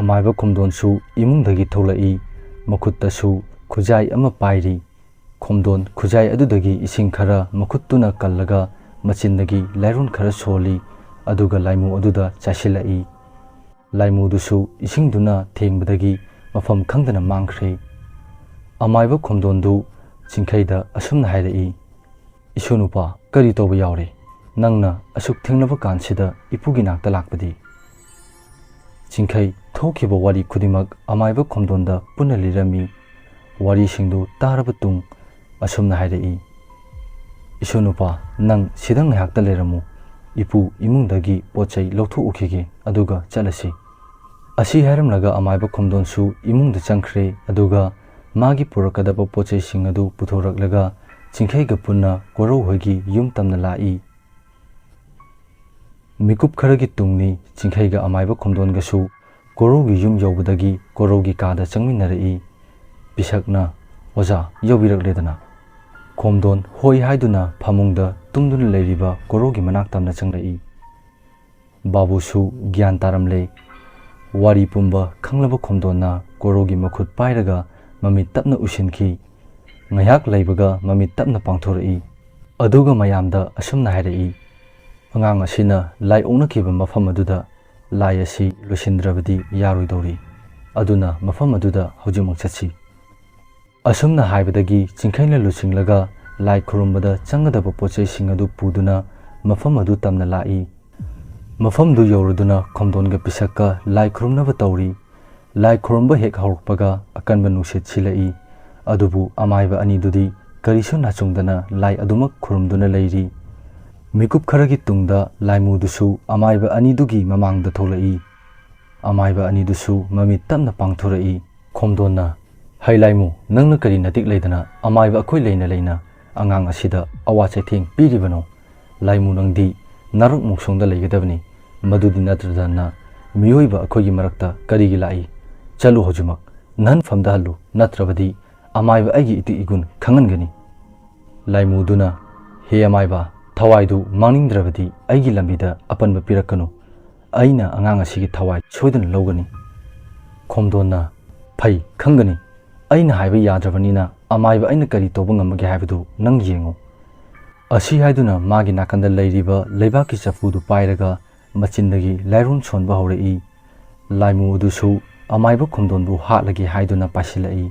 ꯑꯃꯥꯏꯕ ꯈꯣꯝꯗꯣꯟꯁꯨ ꯏꯃꯨꯡꯗꯒꯤ ꯊꯣꯛꯂꯛꯏ ꯃꯈꯨꯠꯇꯁꯨ ꯈꯨꯖꯥꯏ ꯑꯃ ꯄꯥꯏꯔꯤ ꯈꯣꯝꯗꯣꯟ ꯈꯨꯖꯥꯏ ꯑꯗꯨꯗꯒꯤ ꯏꯁꯤꯡ ꯈꯔ ꯃꯈꯨꯠꯇꯨꯅ ꯀꯜꯂꯒ ꯃꯆꯤꯟꯗꯒꯤ ꯂꯥꯏꯔꯣꯟ ꯈꯔ ꯁꯣꯜꯂꯤ ꯑꯗꯨꯒ ꯂꯥꯏꯃꯨ ꯑꯗꯨꯗ ꯆꯥꯏꯁꯤꯜꯂꯛꯏ ꯂꯥꯏꯃꯨꯗꯨꯁꯨ ꯏꯁꯤꯡꯗꯨꯅ ꯊꯦꯡꯕꯗꯒꯤ ꯃꯐꯝ ꯈꯪꯗꯅ ꯃꯥꯡꯈ꯭ꯔꯦ ꯑꯃꯥꯏꯕ ꯈꯣꯝꯗꯣꯟꯗꯨ ꯆꯤꯡꯈꯩꯗ ꯑꯁꯨꯝꯅ ꯍꯥꯏꯔꯛꯏ ꯏꯁꯨ ꯅꯨꯄꯥ ꯀꯔꯤ ꯇꯧꯕ ꯌꯥꯎꯔꯦ ꯅꯪꯅ ꯑꯁꯨꯛ ꯊꯦꯡꯂꯕ ꯀꯥꯟꯁꯤꯗ ꯏꯄꯨꯒꯤ ꯅꯥꯛꯇ ꯂꯥꯛꯄꯗꯤ ꯆꯤꯡꯈꯩ ꯊꯣꯛꯈꯤꯕ ꯋꯥꯔꯤ ꯈꯨꯗꯤꯡꯃꯛ ꯑꯃꯥꯏꯕ ꯈꯣꯝꯗꯣꯟꯗ ꯄꯨꯟꯅ ꯂꯤꯔꯝꯃꯤ ꯋꯥꯔꯤꯁꯤꯡꯗꯨ ꯇꯥꯔꯕ ꯇꯨꯡ ꯑꯁꯨꯝꯅ ꯍꯥꯏꯔꯛꯏ ꯏꯁꯨ ꯅꯨꯄꯥ ꯅꯪ ꯁꯤꯗ ꯉꯥꯏꯍꯥꯛꯇ ꯂꯩꯔꯝꯃꯨ ꯏꯄꯨ ꯏꯃꯨꯡꯗꯒꯤ ꯄꯣꯠ ꯆꯩ ꯂꯧꯊꯣꯛꯎꯈꯤꯒꯦ ꯑꯗꯨꯒ ꯆꯠꯂꯁꯤ ꯑꯁꯤ ꯍꯥꯏꯔꯝꯂꯒ ꯑꯃꯥꯏꯕ ꯈꯣꯝꯗꯣꯟꯁꯨ ꯏꯃꯨꯡꯗ ꯆꯪꯈ꯭ꯔꯦ ꯑꯗꯨꯒ ꯃꯥꯒꯤ ꯄꯨꯔꯛꯀꯗꯕ ꯄꯣꯠ ꯆꯩꯁꯤꯡ ꯑꯗꯨ ꯄꯨꯊꯣꯔꯛꯂꯒ ꯆꯤꯡꯈꯩꯒ ꯄꯨꯟꯅ ꯀꯣꯔꯧ ꯍꯣꯏꯒꯤ ꯌꯨꯝ ꯇꯝꯅ ꯂꯥꯛꯏ ꯃꯤꯀꯨꯞ ꯈꯔꯒꯤ ꯇꯨꯡꯅꯤ ꯆꯤꯡꯈꯩꯒ ꯑꯃꯥꯏꯕ ꯈꯣꯝꯗꯣꯟꯒꯁꯨ ꯀꯣꯔꯧꯒꯤ ꯌꯨꯝ ꯌꯧꯕꯗꯒꯤ ꯀꯣꯔꯧꯒꯤ ꯀꯥꯗ ꯆꯪꯃꯤꯟꯅꯔꯛꯏ ꯄꯤꯁꯛꯅ ꯑꯣꯖꯥ ꯌꯧꯕꯤꯔꯛꯂꯦꯗꯅ ꯈꯣꯝꯗꯣꯟ ꯍꯣꯏ ꯍꯥꯏꯗꯨꯅ ꯐꯃꯨꯡꯗ ꯇꯨꯝꯗꯨꯅ ꯂꯩꯔꯤꯕ ꯀꯣꯔꯧꯒꯤ ꯃꯅꯥꯛ ꯇꯝꯅ ꯆꯪꯂꯛꯏ ꯕꯥꯕꯨꯁꯨ ꯒ꯭ꯌꯥꯟ ꯇꯥꯔꯝꯂꯦ ꯋꯥꯔꯤ ꯄꯨꯝꯕ ꯈꯪꯂꯕ ꯈꯣꯝꯗꯣꯟꯅ ꯀꯣꯔꯧꯒꯤ ꯃꯈꯨꯠ ꯄꯥꯏꯔꯒ ꯃꯃꯤꯠ ꯇꯞꯅ ꯎꯁꯤꯟꯈꯤ ꯉꯥꯏꯍꯥꯛ ꯂꯩꯕꯒ ꯃꯃꯤꯠ ꯇꯞꯅ ꯄꯥꯡꯊꯣꯔꯛꯏ ꯑꯗꯨꯒ ꯃꯌꯥꯝꯗ ꯑꯁꯨꯝꯅ ꯍꯥꯏꯔꯛꯏ ꯑꯉꯥꯡ ꯑꯁꯤꯅ ꯂꯥꯏ ꯑꯣꯛꯅꯈꯤꯕ ꯃꯐꯝ ꯑꯗꯨꯗ ꯂꯥꯏ ꯑꯁꯤ ꯂꯣꯏꯁꯤꯟꯗ꯭ꯔꯕꯗꯤ ꯌꯥꯔꯣꯏꯗꯧꯔꯤ ꯑꯗꯨꯅ ꯃꯐꯝ ꯑꯗꯨꯗ ꯍꯧꯖꯤꯛꯃꯛ ꯆꯠꯁꯤ ꯑꯁꯨꯝꯅ ꯍꯥꯏꯕꯗꯒꯤ ꯆꯤꯡꯈꯩꯅ ꯂꯨꯆꯤꯡꯂꯒ ꯂꯥꯏ ꯈꯨꯔꯨꯝꯕꯗ ꯆꯪꯒꯗꯕ ꯄꯣꯠꯆꯩꯁꯤꯡ ꯑꯗꯨ ꯄꯨꯗꯨꯅ ꯃꯐꯝ ꯑꯗꯨ ꯇꯝꯅ ꯂꯥꯛꯏ ꯃꯐꯝꯗꯨ ꯌꯧꯔꯗꯨꯅ ꯈꯣꯝꯗꯣꯟꯒ ꯄꯤꯁꯛꯀ ꯂꯥꯏ ꯈꯨꯔꯨꯝꯅꯕ ꯇꯧꯔꯤ ꯂꯥꯏ ꯈꯨꯔꯨꯝꯕ ꯍꯦꯛ ꯍꯧꯔꯛꯄꯒ ꯑꯀꯟꯕ ꯅꯨꯡꯁꯤꯠ ꯁꯤꯜꯂꯛꯏ ꯑꯗꯨꯕꯨ ꯑꯃꯥꯏꯕ ꯑꯅꯤꯗꯨꯗꯤ ꯀꯔꯤꯁꯨ ꯅꯥꯆꯨꯡꯗꯅ ꯂꯥꯏ ꯑꯗꯨꯃꯛ ꯈꯨꯔꯨꯝꯗꯨꯅ ꯂꯩꯔꯤ ꯃꯤꯀꯨꯞ ꯈꯔꯒꯤ ꯇꯨꯡꯗ ꯂꯥꯏꯃꯨꯗꯨꯁꯨ ꯑꯃꯥꯏꯕ ꯑꯅꯤꯗꯨꯒꯤ ꯃꯃꯥꯡꯗ ꯊꯣꯛꯂꯛꯏ ꯑꯃꯥꯏꯕ ꯑꯅꯤꯗꯨꯁꯨ ꯃꯃꯤꯠ ꯇꯞꯅ ꯄꯥꯡꯊꯣꯔꯛꯏ ꯈꯣꯝꯗꯣꯟꯅ ꯍꯩ ꯂꯥꯏꯃꯨ ꯅꯪꯅ ꯀꯔꯤ ꯅꯇꯤꯛ ꯂꯩꯗꯅ ꯑꯃꯥꯏꯕ ꯑꯩꯈꯣꯏ ꯂꯩꯅ ꯑꯉꯥꯡ ꯑꯁꯤꯗ ꯑꯋꯥ ꯆꯩꯊꯦꯡ ꯄꯤꯔꯤꯕꯅꯣ ꯂꯥꯏꯃꯨ ꯅꯪꯗꯤ ꯅꯔꯛ ꯃꯣꯡꯁꯣꯡꯗ ꯂꯩꯒꯗꯕꯅꯤ ꯃꯗꯨꯗꯤ ꯅꯠꯇ꯭ꯔꯗꯅ ꯃꯤꯑꯣꯏꯕ ꯑꯩꯈꯣꯏꯒꯤ ꯃꯔꯛꯇ ꯀꯔꯤꯒꯤ ꯂꯥꯛꯏ ꯆꯠꯂꯨ ꯍꯧꯖꯤꯛꯃꯛ ꯅꯍꯟꯐꯝꯗ ꯍꯜꯂꯨ ꯅꯠꯇ꯭ꯔꯕꯗꯤ ꯑꯃꯥꯏꯕ ꯑꯩꯒꯤ ꯏꯇꯤꯛ ꯏꯒꯨꯟ ꯈꯪꯍꯟꯒꯅꯤ ꯂꯥꯏꯃꯨꯗꯨꯅ ꯍꯦ ꯑꯃꯥꯏꯕ ꯊꯋꯥꯏꯗꯨ ꯃꯥꯡꯅꯤꯡꯗ꯭ꯔꯕꯗꯤ ꯑꯩꯒꯤ ꯂꯝꯕꯤꯗ ꯑꯄꯟꯕ ꯄꯤꯔꯛꯀꯅꯨ ꯑꯩꯅ ꯑꯉꯥꯡ ꯑꯁꯤꯒꯤ ꯊꯋꯥꯏ ꯁꯣꯏꯗꯅ ꯂꯧꯒꯅꯤ ꯈꯣꯝꯗꯣꯟꯅ ꯐꯩ ꯈꯪꯒꯅꯤ ꯑꯩꯅ ꯍꯥꯏꯕ ꯌꯥꯗ꯭ꯔꯕꯅꯤꯅ ꯑꯃꯥꯏꯕ ꯑꯩꯅ ꯀꯔꯤ ꯇꯧꯕ ꯉꯝꯃꯒꯦ ꯍꯥꯏꯕꯗꯨ ꯅꯪ ꯌꯦꯡꯉꯨ ꯑꯁꯤ ꯍꯥꯏꯗꯨꯅ ꯃꯥꯒꯤ ꯅꯥꯀꯟꯗ ꯂꯩꯔꯤꯕ ꯂꯩꯕꯥꯛꯀꯤ ꯆꯐꯨꯗꯨ ꯄꯥꯏꯔꯒ ꯃꯆꯤꯟꯗꯒꯤ ꯂꯥꯏꯔꯣꯟ ꯁꯣꯟꯕ ꯍꯧꯔꯛꯏ ꯂꯥꯏꯃꯨ ꯑꯗꯨꯁꯨ ꯑꯃꯥꯏꯕ ꯈꯣꯝꯗꯣꯟꯕꯨ ꯍꯥꯠꯂꯒꯦ ꯍꯥꯏꯗꯨꯅ ꯄꯥꯏꯁꯤꯜꯂꯛꯏ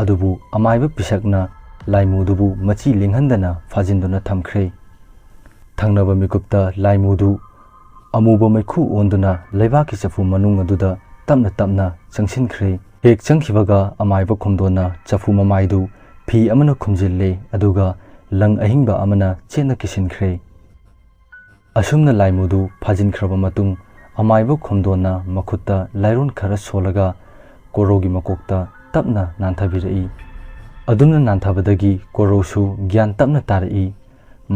ꯑꯗꯨꯕꯨ ꯑꯃꯥꯏꯕ ꯄꯤꯁꯛꯅ laimudubu machi linghandana fajinduna thamkhre thangnaba mikupta laimudu amuba maikhu onduna leibaki chafu manung aduda tapna tapna changsinkhre hek changkhibaga amaiba khomdona chafu mamaidu phi amana khumjille aduga lang ahingba amana chena kisinkhre asumna laimudu phajinkraba matung amaiba khomdona makhutta lairon khara solaga korogi makokta tapna nanthabirai aduna nanthabadagi korosu gyan tapna tarai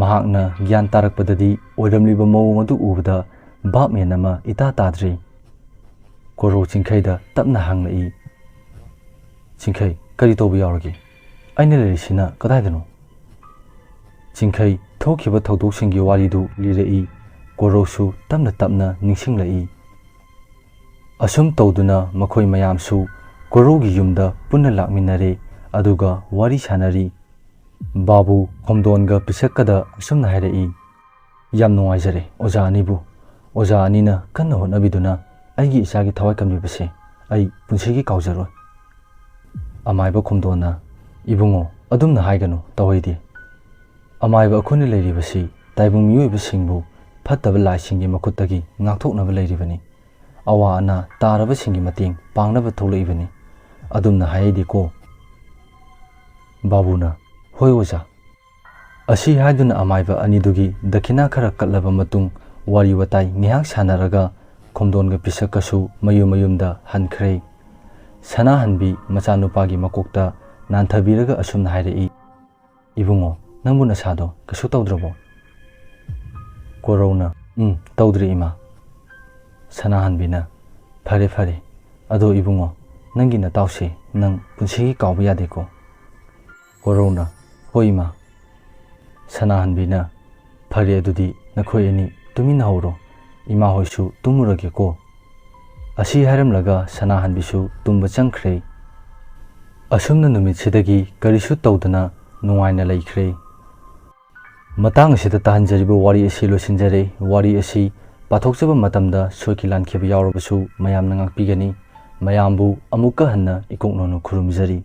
mahakna gyan tarakpadadi oiramliba mawong adu ubada bapmen ama ita tadri koro chingkhaida tapna hanglai chingkhai kari tobu yaurage aina lerisina kadaidano chingkhai thokhiba thodoksingi waridu lirai korosu tapna tapna ningsinglai asum tawduna makhoi mayamsu korogi yumda punna lakminare aduga wari sanari babu khomdonga pisakada asumna hairai yam nungaijare oja anibu oja anina kanna hotnabiduna aigi isagi thawai kamnibase ai punsigi kaujaro amaiba khomdona ibungo adumna haiganu tawaidi amaiba akhuni leiribasi taibung miyoi singbu phattaba laisingi makuttagi ngakthoknaba leiribani awa ana taraba singi mating pangnaba tholaibani adumna haidi ko babuna hoi oja asi haiduna amaiba anidugi dakhina khara katlaba matung wari watai ngihak sanaraga khomdonga pisakasu mayumda hankhre sana hanbi machanupagi makokta nanthabiraga asumna hairai ibungo nangbu nasado kasu tawdrabo korona tawdri ima sana hanbina phare phare ado ibungo nangi na tawse nang punsigi kawba yadeko korona hoima sana hanbina phare adudi nakhoi ani tumina horo ima hoisu tumurage ko asi haramlaga sana hanbisu tumba changkhre asumna numit sidagi karisu tawdana nungaina laikhre matang sida tahanjariba wari asi losinjare wari asi pathokjaba matamda soikilan kheba yaurabasu mayamna ngakpigani mayambu amuka hanna ikoknono khurumjari